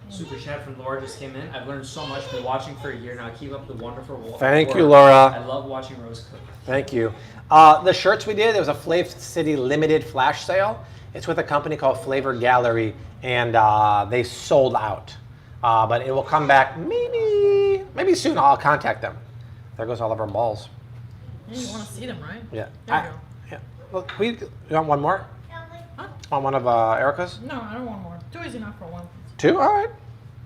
C: Super chat from Laura just came in. I've learned so much. Been watching for a year now. Keep up the wonderful work.
A: Thank you, Laura.
C: I love watching Rose cook.
A: Thank you. The shirts we did, there was a Flave City limited flash sale. It's with a company called Flavor Gallery, and they sold out. But it will come back maybe soon. I'll contact them. There goes all of our balls.
B: Yeah, you want to see them, right?
A: Yeah.
B: There you go.
A: Yeah. Well, you want one more?
B: Huh?
A: Want one of Erica's?
B: No, I don't want more. 2 is enough for one.
A: 2? All right.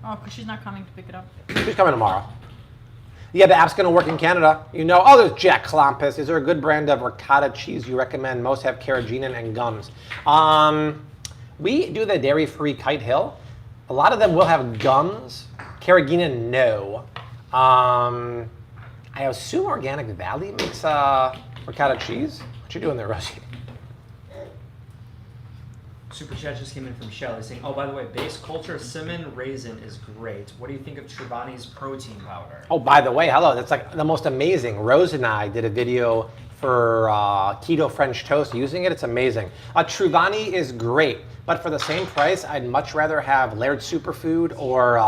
B: Oh, because she's not coming to pick it up.
A: She's coming tomorrow. Yeah, the app's going to work in Canada. You know, oh, there's Jack Klompus. Is there a good brand of ricotta cheese you recommend? Most have carrageenan and gums. We do the dairy-free Kite Hill. A lot of them will have gums. Carrageenan, no. I assume Organic Valley makes ricotta cheese. What you doing there, Rosie?
C: Super chat just came in from Shelly saying, oh, by the way, base culture cinnamon raisin is great. What do you think of Chobani's protein powder?
A: Oh, by the way, hello. That's like the most amazing. Rose and I did a video for keto French toast using it. It's amazing. Truvani is great, but for the same price, I'd much rather have Laird Superfood or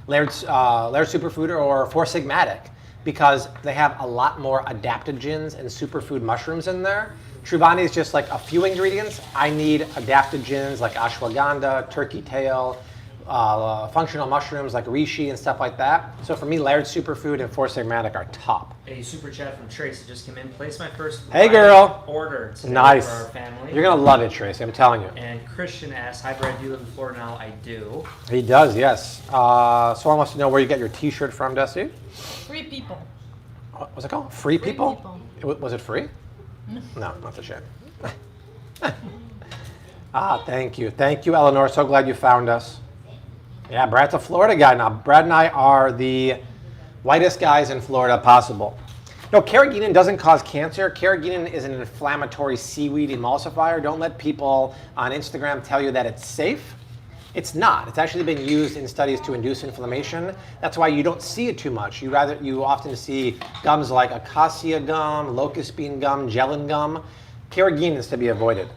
A: Laird Superfood or Four Sigmatic because they have a lot more adaptogens and superfood mushrooms in there. Truvani is just like a few ingredients. I need adaptogens like ashwagandha, turkey tail, functional mushrooms like reishi and stuff like that. So for me, Laird Superfood and Four Sigmatic are top.
C: A super chat from Tracy just came in. Place my first
A: Hey, girl.
C: order today
A: Nice.
C: for our family.
A: You're gonna love it, Tracy. I'm telling you.
C: And Christian asks, hi Brad, do you live in Florida now? I do.
A: He does, yes. Someone wants to know where you get your T-shirt from, Desi.
B: 3 people.
A: What was it called? Free
B: Free
A: people?
B: people.
A: Was it free?
B: No.
A: No, that's a shame. Thank you. Thank you, Eleanor. So glad you found us. Yeah, Brad's a Florida guy now. Brad and I are the whitest guys in Florida possible. No, carrageenan doesn't cause cancer. Carrageenan is an inflammatory seaweed emulsifier. Don't let people on Instagram tell you that it's safe. It's not. It's actually been used in studies to induce inflammation. That's why you don't see it too much. You often see gums like acacia gum, locust bean gum, gellan gum. Carrageenan is to be avoided.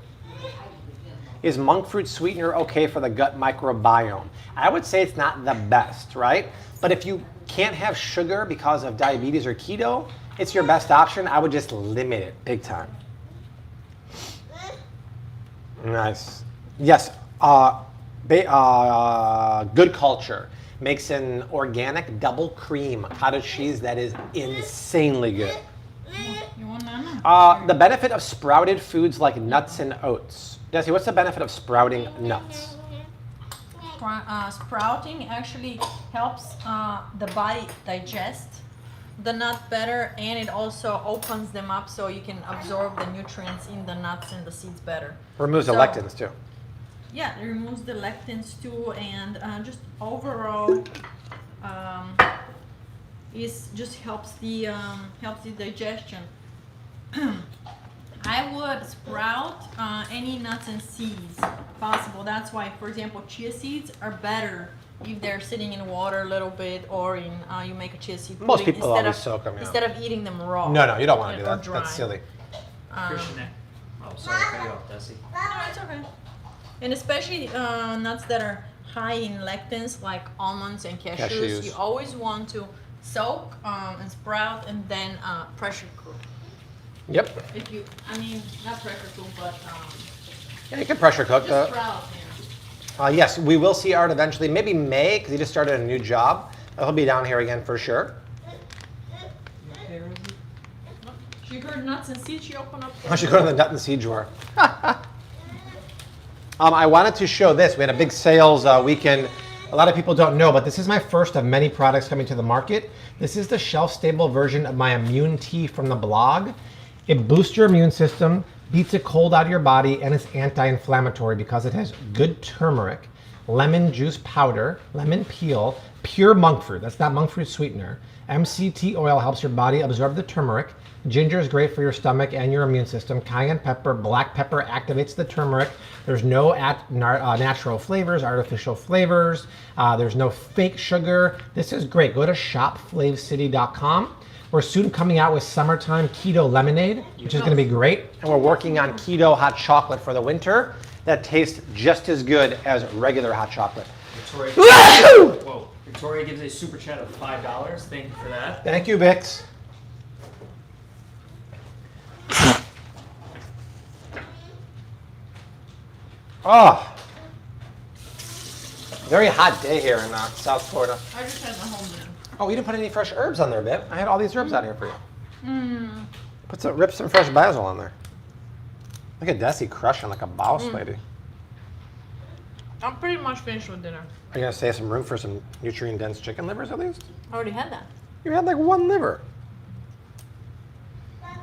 A: Is monk fruit sweetener okay for the gut microbiome? I would say it's not the best, right? But if you can't have sugar because of diabetes or keto, it's your best option, I would just limit it big time. Nice. Yes. Good Culture makes an organic double cream cottage cheese that is insanely good.
B: You want none?
A: The benefit of sprouted foods like nuts and oats. Desi, what's the benefit of sprouting nuts?
B: Sprouting actually helps the body digest the nut better, and it also opens them up so you can absorb the nutrients in the nuts and the seeds better.
A: Removes the lectins too.
B: Yeah, it removes the lectins too, and just overall, is just helps the digestion. I would sprout any nuts and seeds possible. That's why, for example, chia seeds are better if they're sitting in water a little bit, or in you make a chia seed pudding
A: Most people always soak them. Yeah.
B: instead of eating them raw.
A: No, you don't want to do
B: or
A: that.
B: dry.
A: That's silly.
C: Christian, oh, sorry, cut you off, Desi.
B: No, it's okay. And especially nuts that are high in lectins, like almonds and cashews. You always want to soak and sprout, and then pressure cook.
A: Yep.
B: If you, I mean, not pressure cook, but
A: Yeah, you can pressure cook.
B: just sprout. Yeah.
A: Yes, we will see Art eventually. Maybe May, because he just started a new job. He'll be down here again for sure.
B: She heard nuts and seeds. She opened up.
A: I should go to the nut and seed drawer. I wanted to show this. We had a big sales weekend. A lot of people don't know, but this is my first of many products coming to the market. This is the shelf-stable version of my immune tea from the blog. It boosts your immune system, beats a cold out of your body, and it's anti-inflammatory because it has good turmeric, lemon juice powder, lemon peel, pure monk fruit. That's not monk fruit sweetener. MCT oil helps your body absorb the turmeric. Ginger is great for your stomach and your immune system. Cayenne pepper, black pepper activates the turmeric. There's no natural flavors, artificial flavors. There's no fake sugar. This is great. Go to shopflavecity.com. We're soon coming out with summertime keto lemonade, which is going to be great. And we're working on keto hot chocolate for the winter that tastes just as good as regular hot chocolate.
C: Victoria gives a super chat of $5. Thank you for that.
A: Thank you, Vix. Oh, very hot day here in South Florida.
B: I just had my whole meal.
A: Oh, you didn't put any fresh herbs on there, babe. I had all these herbs out here for you. Rip some fresh basil on there. Look at Desi crushing like a boss lady.
B: I'm pretty much finished with dinner.
A: Are you gonna save some room for some nutrient-dense chicken livers at least?
B: I already had that.
A: You had like one liver.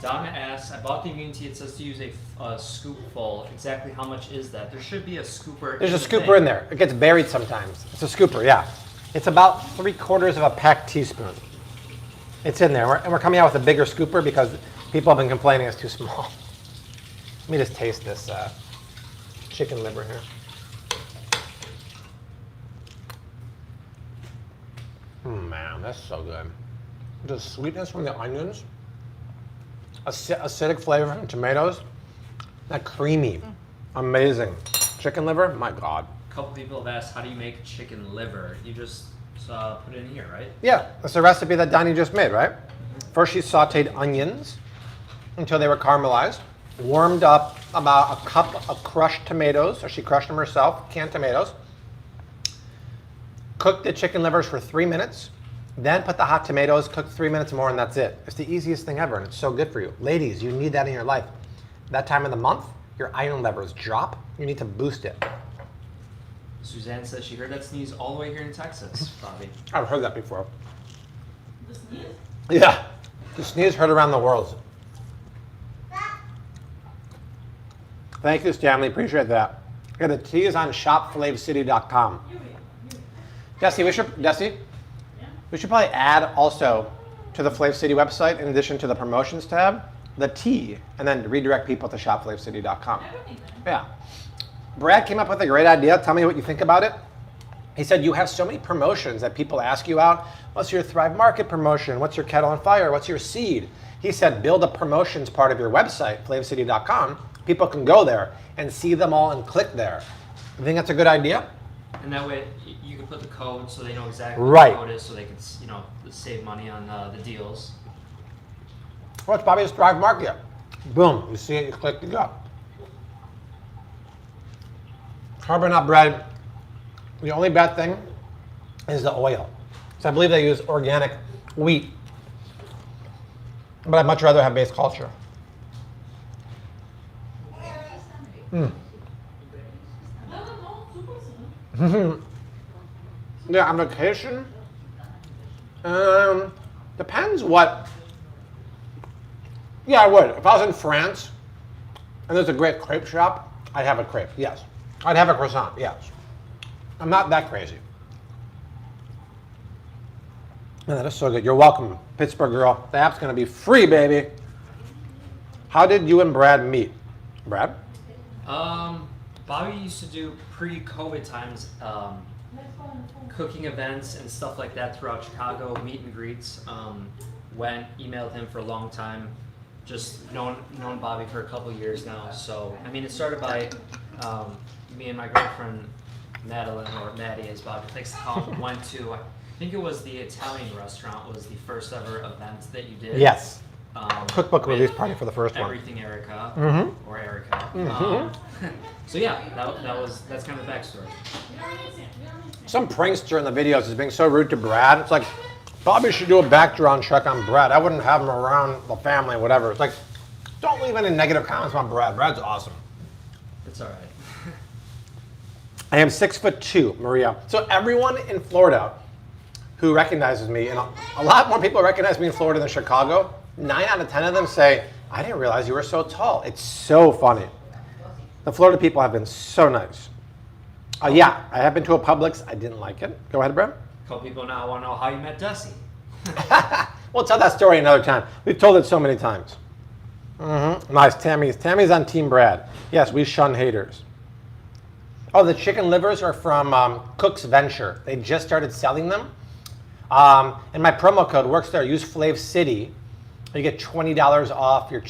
C: Donna asks, I bought the immune tea. It says to use a scoop full. Exactly how much is that? There should be a scooper.
A: There's a scooper in there. It gets buried sometimes. It's a scooper, yeah. It's about 3/4 of a packed teaspoon. It's in there. And we're coming out with a bigger scooper because people have been complaining it's too small. Let me just taste this chicken liver here. Man, that's so good. The sweetness from the onions, acidic flavor from tomatoes, that creamy, amazing. Chicken liver, my God.
C: A couple people have asked, how do you make chicken liver? You just put it in here, right?
A: Yeah, that's the recipe that Donnie just made, right? First she sauteed onions until they were caramelized, warmed up about a cup of crushed tomatoes, or she crushed them herself, canned tomatoes, cooked the chicken livers for 3 minutes, then put the hot tomatoes, cooked 3 minutes more, and that's it. It's the easiest thing ever, and it's so good for you. Ladies, you need that in your life. That time of the month, your iron levels drop. You need to boost it.
C: Suzanne says she heard that sneeze all the way here in Texas, Bobby.
A: I've heard that before.
B: The sneeze?
A: Yeah, the sneeze heard around the world. Thank you, Stanley. Appreciate that. Yeah, the tea is on shopflavecity.com. Desi, we should probably add also to the Flave City website, in addition to the promotions tab, the tea, and then redirect people to shopflavecity.com. Yeah. Brad came up with a great idea. Tell me what you think about it. He said, you have so many promotions that people ask you out. What's your Thrive Market promotion? What's your Kettle on Fire? What's your seed? He said, build a promotions part of your website, flavecity.com. People can go there and see them all and click there. You think that's a good idea?
C: And that way you can put the code so they know exactly
A: Right.
C: what the code is, so they can, save money on the deals.
A: Oh, it's Bobby's Thrive Market. Boom, you see it, you click, you go. Carbon not bread. The only bad thing is the oil. So I believe they use organic wheat. But I'd much rather have base culture. Yeah, on vacation, depends what. Yeah, I would. If I was in France and there's a great crepe shop, I'd have a crepe, yes. I'd have a croissant, yes. I'm not that crazy. Man, that is so good. You're welcome, Pittsburgh girl. The app's gonna be free, baby. How did you and Brad meet? Brad?
C: Bobby used to do pre-COVID times cooking events and stuff like that throughout Chicago, meet and greets. Emailed him for a long time. Just known Bobby for a couple years now. So, I mean, it started by me and my girlfriend, Madeline, or Maddie as Bobby likes to call him, went to, I think it was the Italian restaurant was the first ever event that you did.
A: Yes. Cookbook release party for the first one.
C: Everything Erica,
A: Mm-hmm.
C: or Erica.
A: Mm-hmm.
C: So yeah, that's kind of the backstory.
A: Some prankster in the videos is being so rude to Brad. It's like, Bobby should do a background check on Brad. I wouldn't have him around the family, whatever. It's like, don't leave any negative comments on Brad. Brad's awesome.
C: It's all right.
A: I am 6'2", Maria. So everyone in Florida who recognizes me, and a lot more people recognize me in Florida than Chicago, 9 out of 10 of them say, I didn't realize you were so tall. It's so funny. The Florida people have been so nice. Yeah, I have been to a Publix. I didn't like it. Go ahead, Brad.
C: A couple people now want to know how you met Desi.
A: We'll tell that story another time. We've told it so many times. Mm-hmm. Nice, Tammy's on Team Brad. Yes, we shun haters. Oh, the chicken livers are from Cook's Venture. They just started selling them. And my promo code works there. Use Flav City. You get $20 off your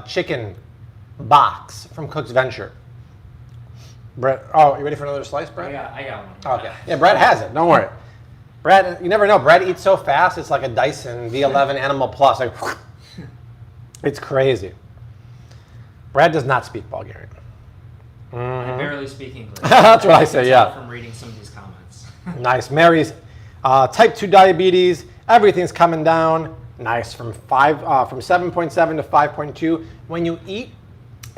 A: chicken box from Cook's Venture. Brett, oh, you ready for another slice, Brett?
C: I got one.
A: Okay. Yeah, Brett has it. Don't worry. Brad, you never know. Brad eats so fast. It's like a Dyson V11 Animal Plus. Like, it's crazy. Brad does not speak Bulgarian. Mm-hmm.
C: I barely speak English.
A: That's what I say. Yeah.
C: From reading some of these comments.
A: Nice. Mary's type 2 diabetes. Everything's coming down. Nice. From 7.7 to 5.2. When you eat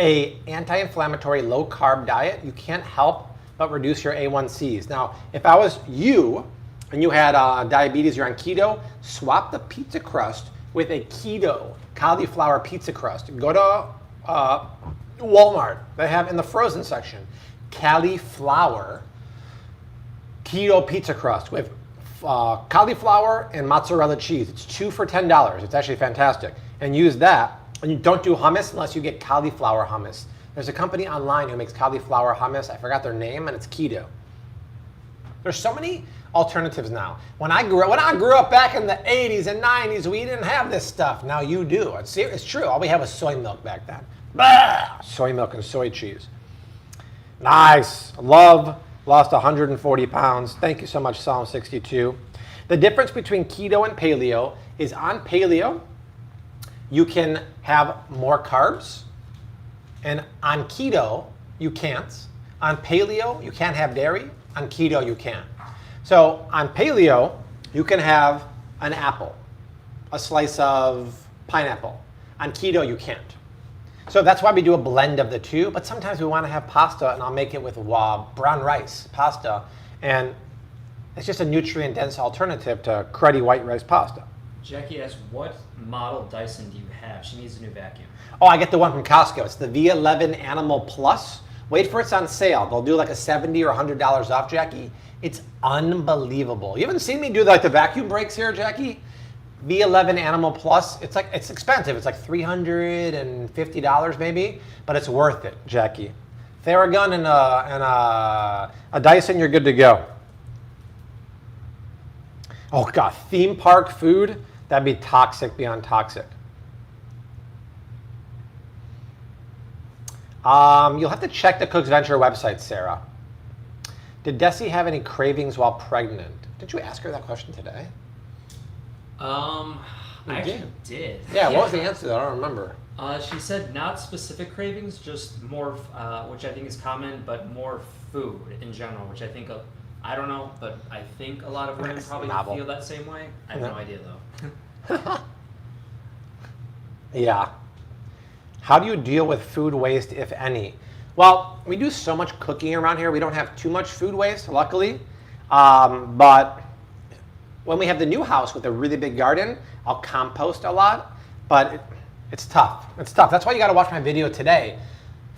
A: a anti-inflammatory low-carb diet, you can't help but reduce your A1Cs. Now, if I was you and you had diabetes, you're on keto, swap the pizza crust with a keto cauliflower pizza crust. Go to Walmart. They have in the frozen section cauliflower keto pizza crust with cauliflower and mozzarella cheese. It's 2 for $10. It's actually fantastic. And use that. And you don't do hummus unless you get cauliflower hummus. There's a company online who makes cauliflower hummus. I forgot their name, and it's keto. There's so many alternatives now. When I grew up back in the 80s and 90s, we didn't have this stuff. Now you do. It's true. All we had was soy milk back then. Bah! Soy milk and soy cheese. Nice. Love. Lost 140 pounds. Thank you so much, Psalm 62. The difference between keto and paleo is on paleo, you can have more carbs, and on keto, you can't. On paleo, you can't have dairy. On keto, you can. So on paleo, you can have an apple, a slice of pineapple. On keto, you can't. So that's why we do a blend of the two, but sometimes we want to have pasta, and I'll make it with brown rice pasta, and it's just a nutrient-dense alternative to cruddy white rice pasta.
C: Jackie asks, what model Dyson do you have? She needs a new vacuum.
A: Oh, I get the one from Costco. It's the V11 Animal Plus. Wait for it's on sale. They'll do like a $70 or $100 off, Jackie. It's unbelievable. You haven't seen me do like the vacuum breaks here, Jackie? V11 Animal Plus. It's expensive. It's like $350 maybe, but it's worth it, Jackie. Theragun and a Dyson, you're good to go. Oh God, theme park food. That'd be toxic beyond toxic. You'll have to check the Cook's Venture website, Sarah. Did Desi have any cravings while pregnant? Did you ask her that question today?
C: I actually did.
A: Yeah, what was the answer though? I don't remember.
C: She said not specific cravings, just more, which I think is common, but more food in general, which I think, I don't know, but I think a lot of women probably feel that same way. I have no idea though.
A: Yeah. How do you deal with food waste, if any? Well, we do so much cooking around here. We don't have too much food waste, luckily. But when we have the new house with a really big garden, I'll compost a lot. But it's tough. It's tough. That's why you got to watch my video today.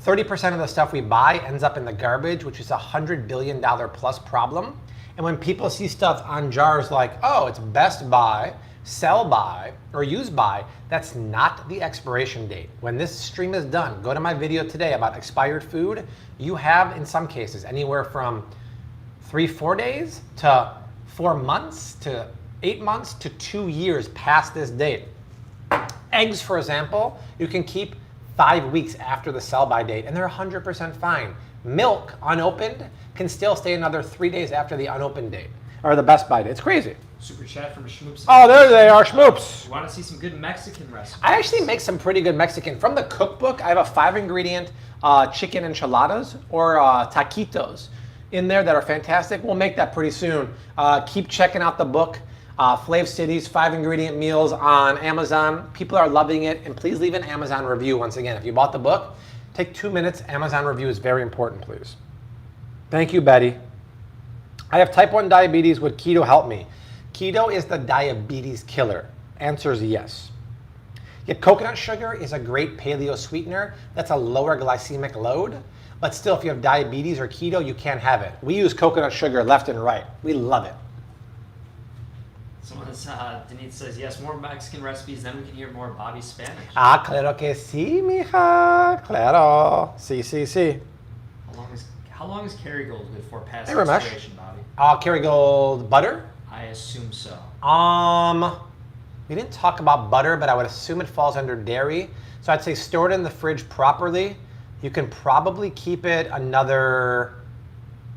A: 30% of the stuff we buy ends up in the garbage, which is a $100 billion plus problem. And when people see stuff on jars like, oh, it's best by, sell by, or use by, that's not the expiration date. When this stream is done, go to my video today about expired food. You have, in some cases, anywhere from 3-4 days to 4 months to 8 months to 2 years past this date. Eggs, for example, you can keep 5 weeks after the sell-by date, and they're 100% fine. Milk, unopened, can still stay another 3 days after the unopened date, or the best by date. It's crazy.
C: Super chat from Schmoops.
A: Oh, there they are, Schmoops.
C: You want to see some good Mexican recipes?
A: I actually make some pretty good Mexican. From the cookbook, I have a 5-ingredient chicken enchiladas or taquitos in there that are fantastic. We'll make that pretty soon. Keep checking out the book. Flav City's 5-ingredient meals on Amazon. People are loving it, and please leave an Amazon review once again. If you bought the book, take 2 minutes. Amazon review is very important, please. Thank you, Betty. I have type 1 diabetes. Would keto help me? Keto is the diabetes killer. Answer is yes. Yet coconut sugar is a great paleo sweetener. That's a lower glycemic load. But still, if you have diabetes or keto, you can't have it. We use coconut sugar left and right. We love it.
C: Denise says, yes, more Mexican recipes, then we can hear more Bobby's Spanish.
A: Ah, claro que sí, mija. Claro. Sí, sí, sí.
C: How long is Kerrygold good for past
A: Hey, Ramesh.
C: expiration, Bobby?
A: Kerrygold butter?
C: I assume so.
A: We didn't talk about butter, but I would assume it falls under dairy. So I'd say store it in the fridge properly. You can probably keep it another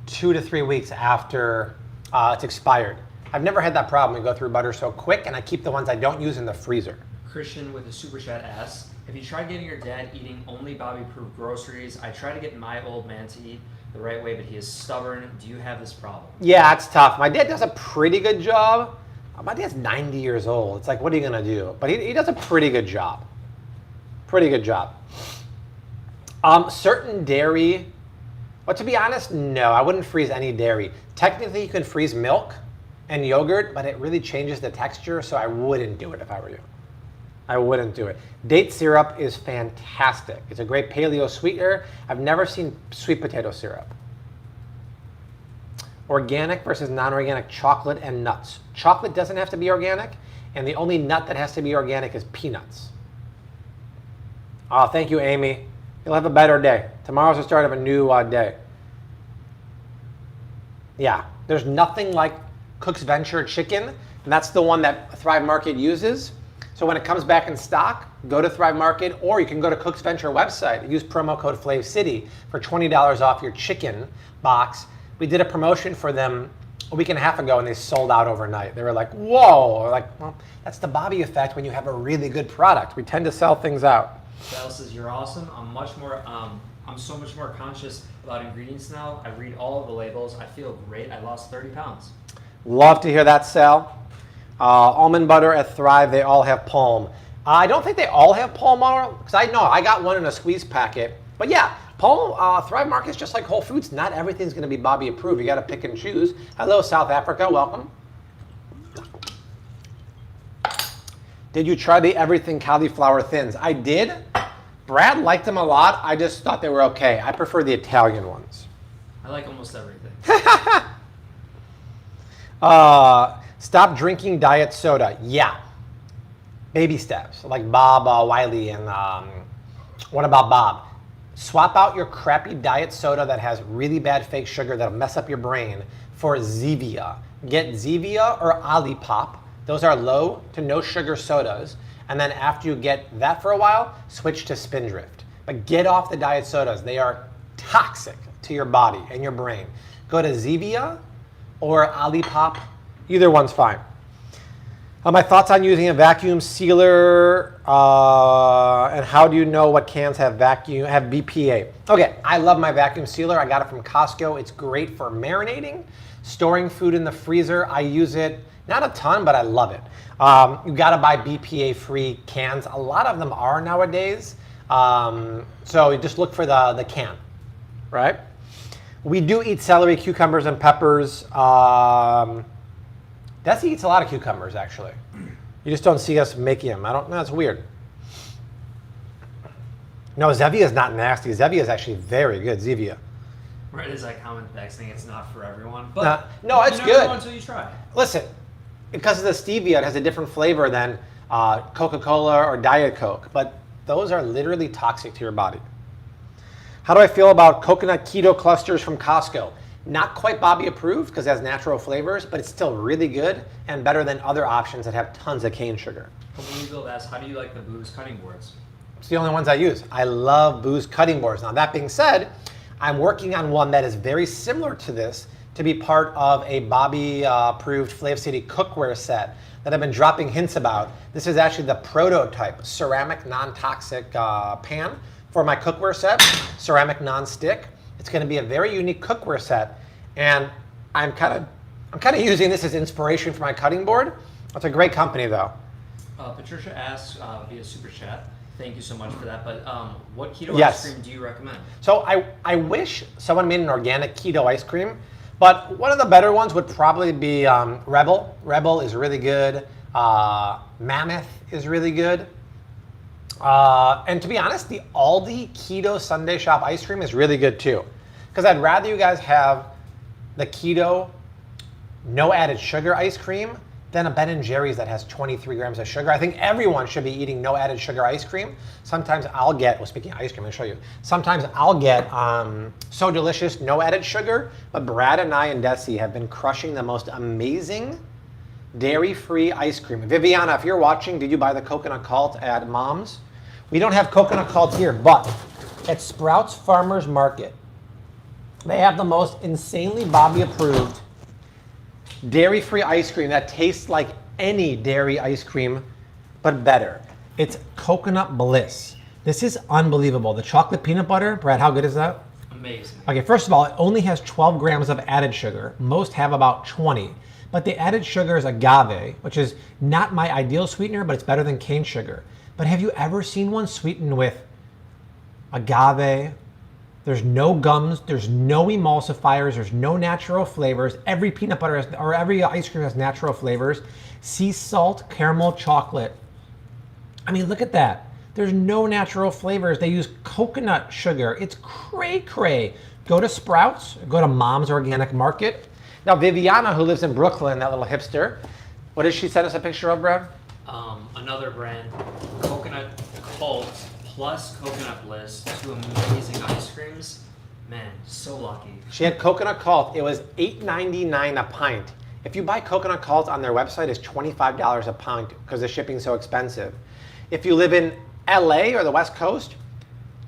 A: 2 to 3 weeks after it's expired. I've never had that problem. We go through butter so quick, and I keep the ones I don't use in the freezer.
C: Christian with a super chat asks, have you tried getting your dad eating only Bobby-approved groceries? I try to get my old man to eat the right way, but he is stubborn. Do you have this problem?
A: Yeah, it's tough. My dad does a pretty good job. My dad's 90 years old. It's like, what are you going to do? But he does a pretty good job. Pretty good job. Certain dairy, well, to be honest, no, I wouldn't freeze any dairy. Technically, you can freeze milk and yogurt, but it really changes the texture, so I wouldn't do it if I were you. I wouldn't do it. Date syrup is fantastic. It's a great paleo sweetener. I've never seen sweet potato syrup. Organic versus non-organic chocolate and nuts. Chocolate doesn't have to be organic, and the only nut that has to be organic is peanuts. Oh, thank you, Amy. You'll have a better day. Tomorrow's the start of a new day. Yeah, there's nothing like Cook's Venture chicken, and that's the one that Thrive Market uses. So when it comes back in stock, go to Thrive Market, or you can go to Cook's Venture website. Use promo code FlavCity for $20 off your chicken box. We did a promotion for them a week and a half ago, and they sold out overnight. They were like, whoa. We're like, well, that's the Bobby effect when you have a really good product. We tend to sell things out.
C: Sal says, you're awesome. I'm so much more conscious about ingredients now. I read all of the labels. I feel great. I lost 30 pounds.
A: Love to hear that, Sal. Almond butter at Thrive, they all have palm. I don't think they all have palm oil, because I know I got one in a squeeze packet. But yeah, palm, Thrive Market's just like Whole Foods. Not everything's going to be Bobby approved. You got to pick and choose. Hello, South Africa. Welcome. Did you try the Everything cauliflower thins? I did. Brad liked them a lot. I just thought they were okay. I prefer the Italian ones.
C: I like almost everything.
A: Stop drinking diet soda. Yeah. Baby steps, like Bob Wiley and what about Bob? Swap out your crappy diet soda that has really bad fake sugar that'll mess up your brain for Zevia. Get Zevia or Olipop. Those are low to no sugar sodas. And then after you get that for a while, switch to Spindrift. But get off the diet sodas. They are toxic to your body and your brain. Go to Zevia or Olipop. Either one's fine. My thoughts on using a vacuum sealer, and how do you know what cans have BPA? Okay, I love my vacuum sealer. I got it from Costco. It's great for marinating, storing food in the freezer. I use it not a ton, but I love it. You got to buy BPA-free cans. A lot of them are nowadays. So you just look for the can, right? We do eat celery, cucumbers, and peppers. Desi eats a lot of cucumbers, actually. You just don't see us making them. I don't know, it's weird. No, Zevia is not nasty. Zevia is actually very good, Zevia.
C: Right, is that common text saying it's not for everyone? But
A: no, it's
C: you
A: good.
C: never know until you try.
A: Listen, because of the stevia, it has a different flavor than Coca-Cola or Diet Coke, but those are literally toxic to your body. How do I feel about coconut keto clusters from Costco? Not quite Bobby approved because it has natural flavors, but it's still really good and better than other options that have tons of cane sugar.
C: Bill asks, how do you like the booze cutting boards?
A: It's the only ones I use. I love booze cutting boards. Now that being said, I'm working on one that is very similar to this to be part of a Bobby approved Flav City cookware set that I've been dropping hints about. This is actually the prototype ceramic non-toxic pan for my cookware set, ceramic non-stick. It's going to be a very unique cookware set, and I'm kind of using this as inspiration for my cutting board. It's a great company though.
C: Patricia asks via Super Chat, thank you so much for that, but what keto
A: Yes.
C: ice cream do you recommend?
A: So I wish someone made an organic keto ice cream, but one of the better ones would probably be Rebel. Rebel is really good. Mammoth is really good. And to be honest, the Aldi Keto Sunday Shop ice cream is really good too. Because I'd rather you guys have the keto, no added sugar ice cream than a Ben & Jerry's that has 23 grams of sugar. I think everyone should be eating no added sugar ice cream. Sometimes I'll get, well, speaking of ice cream, I'll show you. Sometimes I'll get So Delicious, no added sugar, but Brad and I and Desi have been crushing the most amazing dairy-free ice cream. Viviana, if you're watching, did you buy the coconut cult at Mom's? We don't have coconut cult here, but at Sprouts Farmers Market, they have the most insanely Bobby approved dairy-free ice cream that tastes like any dairy ice cream, but better. It's Coconut Bliss. This is unbelievable. The chocolate peanut butter, Brad, how good is that?
C: Amazing.
A: Okay, first of all, it only has 12 grams of added sugar. Most have about 20. But the added sugar is agave, which is not my ideal sweetener, but it's better than cane sugar. But have you ever seen one sweetened with agave? There's no gums, there's no emulsifiers, there's no natural flavors. Every peanut butter has, or every ice cream has natural flavors. Sea salt, caramel, chocolate. I mean, look at that. There's no natural flavors. They use coconut sugar. It's cray-cray. Go to Sprouts, go to Mom's Organic Market. Now, Viviana, who lives in Brooklyn, that little hipster, what did she send us a picture of, Brad?
C: Another brand, Coconut Cult plus Coconut Bliss, two amazing ice creams. Man, so lucky.
A: She had Coconut Cult. It was $8.99 a pint. If you buy Coconut Cult on their website, it's $25 a pint because the shipping's so expensive. If you live in LA or the West Coast,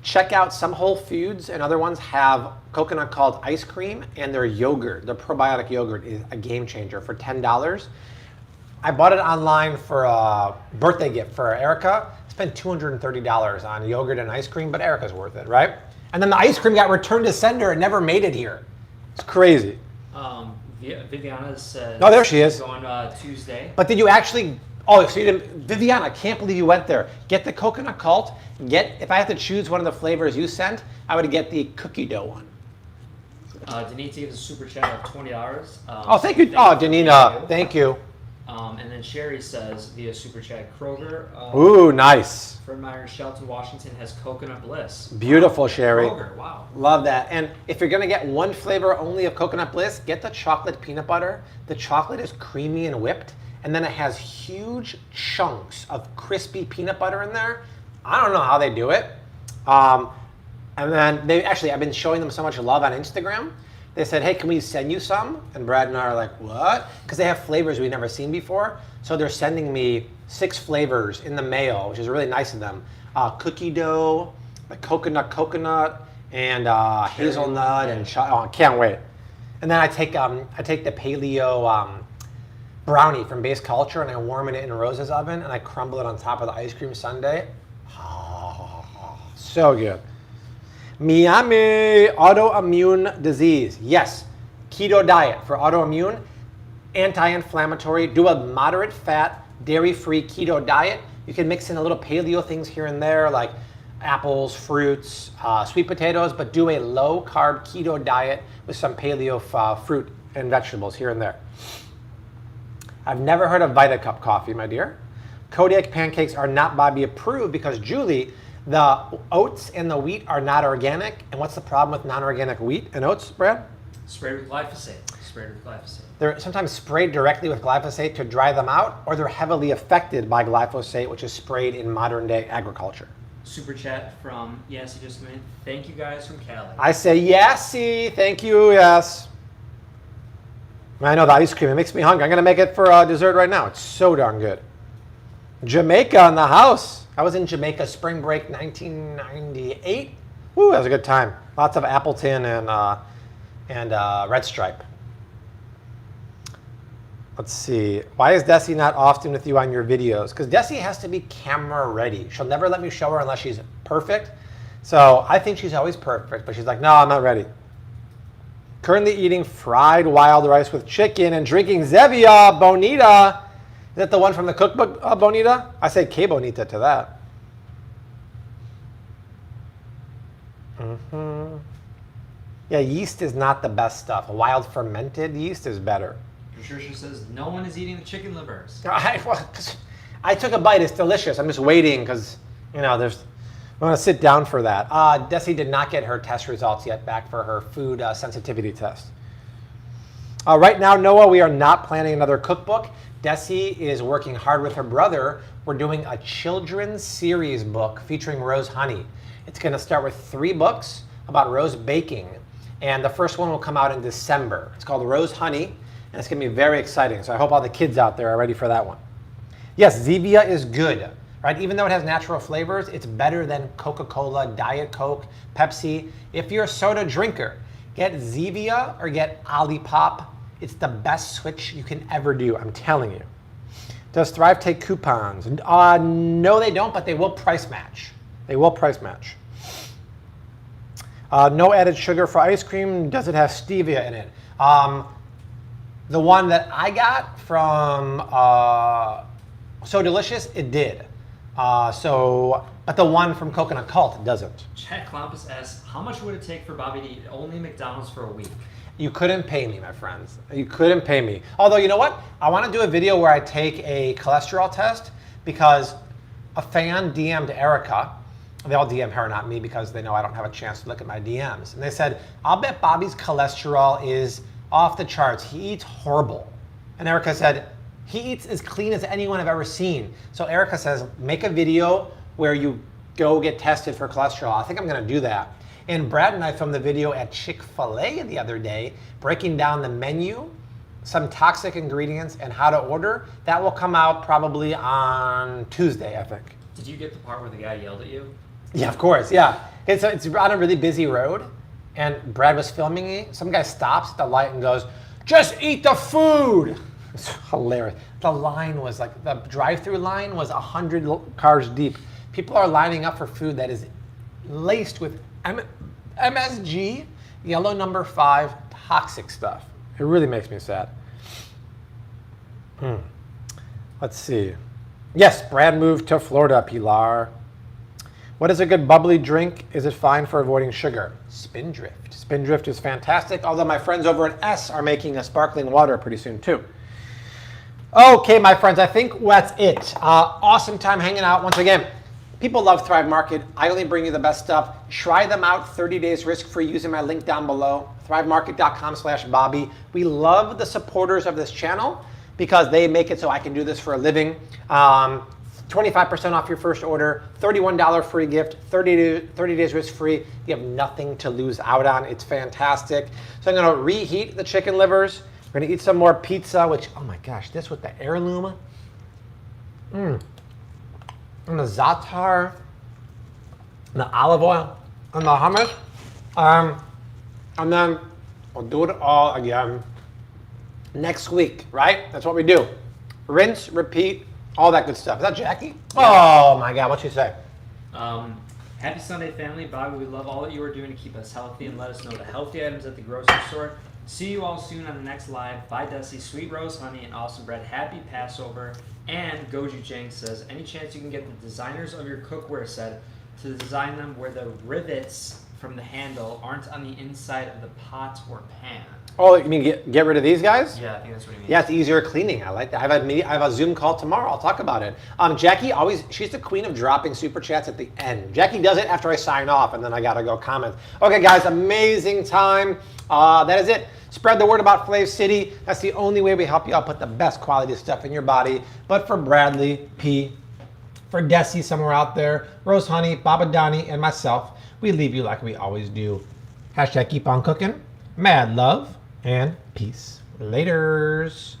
A: check out some Whole Foods and other ones have Coconut Cult ice cream, and their yogurt, their probiotic yogurt, is a game changer for $10. I bought it online for a birthday gift for Erica. Spent $230 on yogurt and ice cream, but Erica's worth it, right? And then the ice cream got returned to sender and never made it here. It's crazy.
C: Viviana says,
A: oh, there she is.
C: Going Tuesday.
A: But did you actually, oh, so you didn't, Viviana, I can't believe you went there. Get the Coconut Cult. If I had to choose one of the flavors you sent, I would get the cookie dough one.
C: Denise gave us a super chat of $20.
A: Oh, thank you. Oh, Janina, thank you.
C: And then Sherry says via super chat, Kroger.
A: Ooh, nice.
C: Fred Meyer, Shelton, Washington has Coconut Bliss.
A: Beautiful, Sherry.
C: Kroger, wow.
A: Love that. And if you're gonna get one flavor only of Coconut Bliss, get the chocolate peanut butter. The chocolate is creamy and whipped, and then it has huge chunks of crispy peanut butter in there. I don't know how they do it. And then I've been showing them so much love on Instagram. They said, hey, can we send you some? And Brad and I are like, what? Because they have flavors we've never seen before. So they're sending me 6 flavors in the mail, which is really nice of them. Cookie dough, the coconut, and hazelnut, and I can't wait. And then I take the paleo brownie from Base Culture and I warm it in Rose's oven and I crumble it on top of the ice cream sundae. Oh, so good. Miami, autoimmune disease. Yes, keto diet for autoimmune, anti-inflammatory. Do a moderate fat, dairy-free keto diet. You can mix in a little paleo things here and there like apples, fruits, sweet potatoes, but do a low-carb keto diet with some paleo fruit and vegetables here and there. I've never heard of Vita Cup coffee, my dear. Kodiak pancakes are not Bobby approved because, Julie, the oats and the wheat are not organic. And what's the problem with non-organic wheat and oats, Brad?
C: Sprayed with glyphosate. Sprayed with glyphosate.
A: They're sometimes sprayed directly with glyphosate to dry them out, or they're heavily affected by glyphosate, which is sprayed in modern day agriculture.
C: Super chat from Yassi just a minute. Thank you guys from Cali.
A: I say Yassi, thank you, yes. I know the ice cream, it makes me hungry. I'm gonna make it for dessert right now. It's so darn good. Jamaica in the house. I was in Jamaica spring break 1998. Woo, that was a good time. Lots of Appleton and Red Stripe. Let's see. Why is Desi not often with you on your videos? Because Desi has to be camera ready. She'll never let me show her unless she's perfect. So I think she's always perfect, but she's like, no, I'm not ready. Currently eating fried wild rice with chicken and drinking Zevia Bonita. Is that the one from the cookbook, Bonita? I say Que Bonita to that. Yeah, yeast is not the best stuff. Wild fermented yeast is better.
C: Patricia says, no one is eating the chicken livers.
A: I took a bite. It's delicious. I'm just waiting because, you know, I want to sit down for that. Desi did not get her test results yet back for her food sensitivity test. Right now, Noah, we are not planning another cookbook. Desi is working hard with her brother. We're doing a children's series book featuring Rose Honey. It's going to start with 3 books about Rose baking. And the first one will come out in December. It's called Rose Honey. And it's going to be very exciting. So I hope all the kids out there are ready for that one. Yes, Zevia is good, right? Even though it has natural flavors, it's better than Coca-Cola, Diet Coke, Pepsi. If you're a soda drinker, get Zevia or get Olipop. It's the best switch you can ever do, I'm telling you. Does Thrive take coupons? No, they don't, but they will price match. They will price match. No added sugar for ice cream. Does it have stevia in it? The one that I got from So Delicious, it did. But the one from Coconut Cult doesn't.
C: Chad Clampus asks, how much would it take for Bobby to eat only McDonald's for a week?
A: You couldn't pay me, my friends. You couldn't pay me. Although, you know what? I want to do a video where I take a cholesterol test because a fan DM'd Erica. They all DM her, not me, because they know I don't have a chance to look at my DMs. And they said, I'll bet Bobby's cholesterol is off the charts. He eats horrible. And Erica said, he eats as clean as anyone I've ever seen. So Erica says, make a video where you go get tested for cholesterol. I think I'm going to do that. And Brad and I filmed the video at Chick-fil-A the other day, breaking down the menu, some toxic ingredients, and how to order. That will come out probably on Tuesday, I think.
C: Did you get the part where the guy yelled at you?
A: Yeah, of course, yeah. It's on a really busy road, and Brad was filming me. Some guy stops at the light and goes, just eat the food. It's hilarious. The line was like, the drive-through line was 100 cars deep. People are lining up for food that is laced with MSG, yellow number 5, toxic stuff. It really makes me sad. Let's see. Yes, Brad moved to Florida, Pilar. What is a good bubbly drink? Is it fine for avoiding sugar? Spindrift. Spindrift is fantastic, although my friends over at S are making a sparkling water pretty soon too. Okay, my friends, I think that's it. Awesome time hanging out once again. People love Thrive Market. I only bring you the best stuff. Try them out 30 days risk-free using my link down below, thrivemarket.com/Bobby. We love the supporters of this channel because they make it so I can do this for a living. 25% off your first order, $31 free gift, 30 days risk-free. You have nothing to lose out on. It's fantastic. So I'm going to reheat the chicken livers. We're going to eat some more pizza, which, oh my gosh, this with the heirloom. And the za'atar, and the olive oil, and the hummus. And then we'll do it all again next week, right? That's what we do. Rinse, repeat, all that good stuff. Is that Jackie? Oh my God, what'd she say?
C: Happy Sunday, family. Bobby, we love all that you are doing to keep us healthy and let us know the healthy items at the grocery store. See you all soon on the next live. Bye, Desi. Sweet rose honey and awesome bread. Happy Passover. And Goju Chang says, any chance you can get the designers of your cookware set to design them where the rivets from the handle aren't on the inside of the pot or pan?
A: Oh, you mean get rid of these guys?
C: Yeah, I think that's what he means.
A: Yeah, it's easier cleaning. I like that. I have a Zoom call tomorrow. I'll talk about it. Jackie she's the queen of dropping super chats at the end. Jackie does it after I sign off, and then I gotta go comment. Okay, guys, amazing time. That is it. Spread the word about Flav City. That's the only way we help you out put the best quality stuff in your body. But for Bradley, P, for Desi somewhere out there, Rose Honey, Baba Donnie, and myself, we leave you like we always do. Hashtag keep on cooking. Mad love and peace. Laters.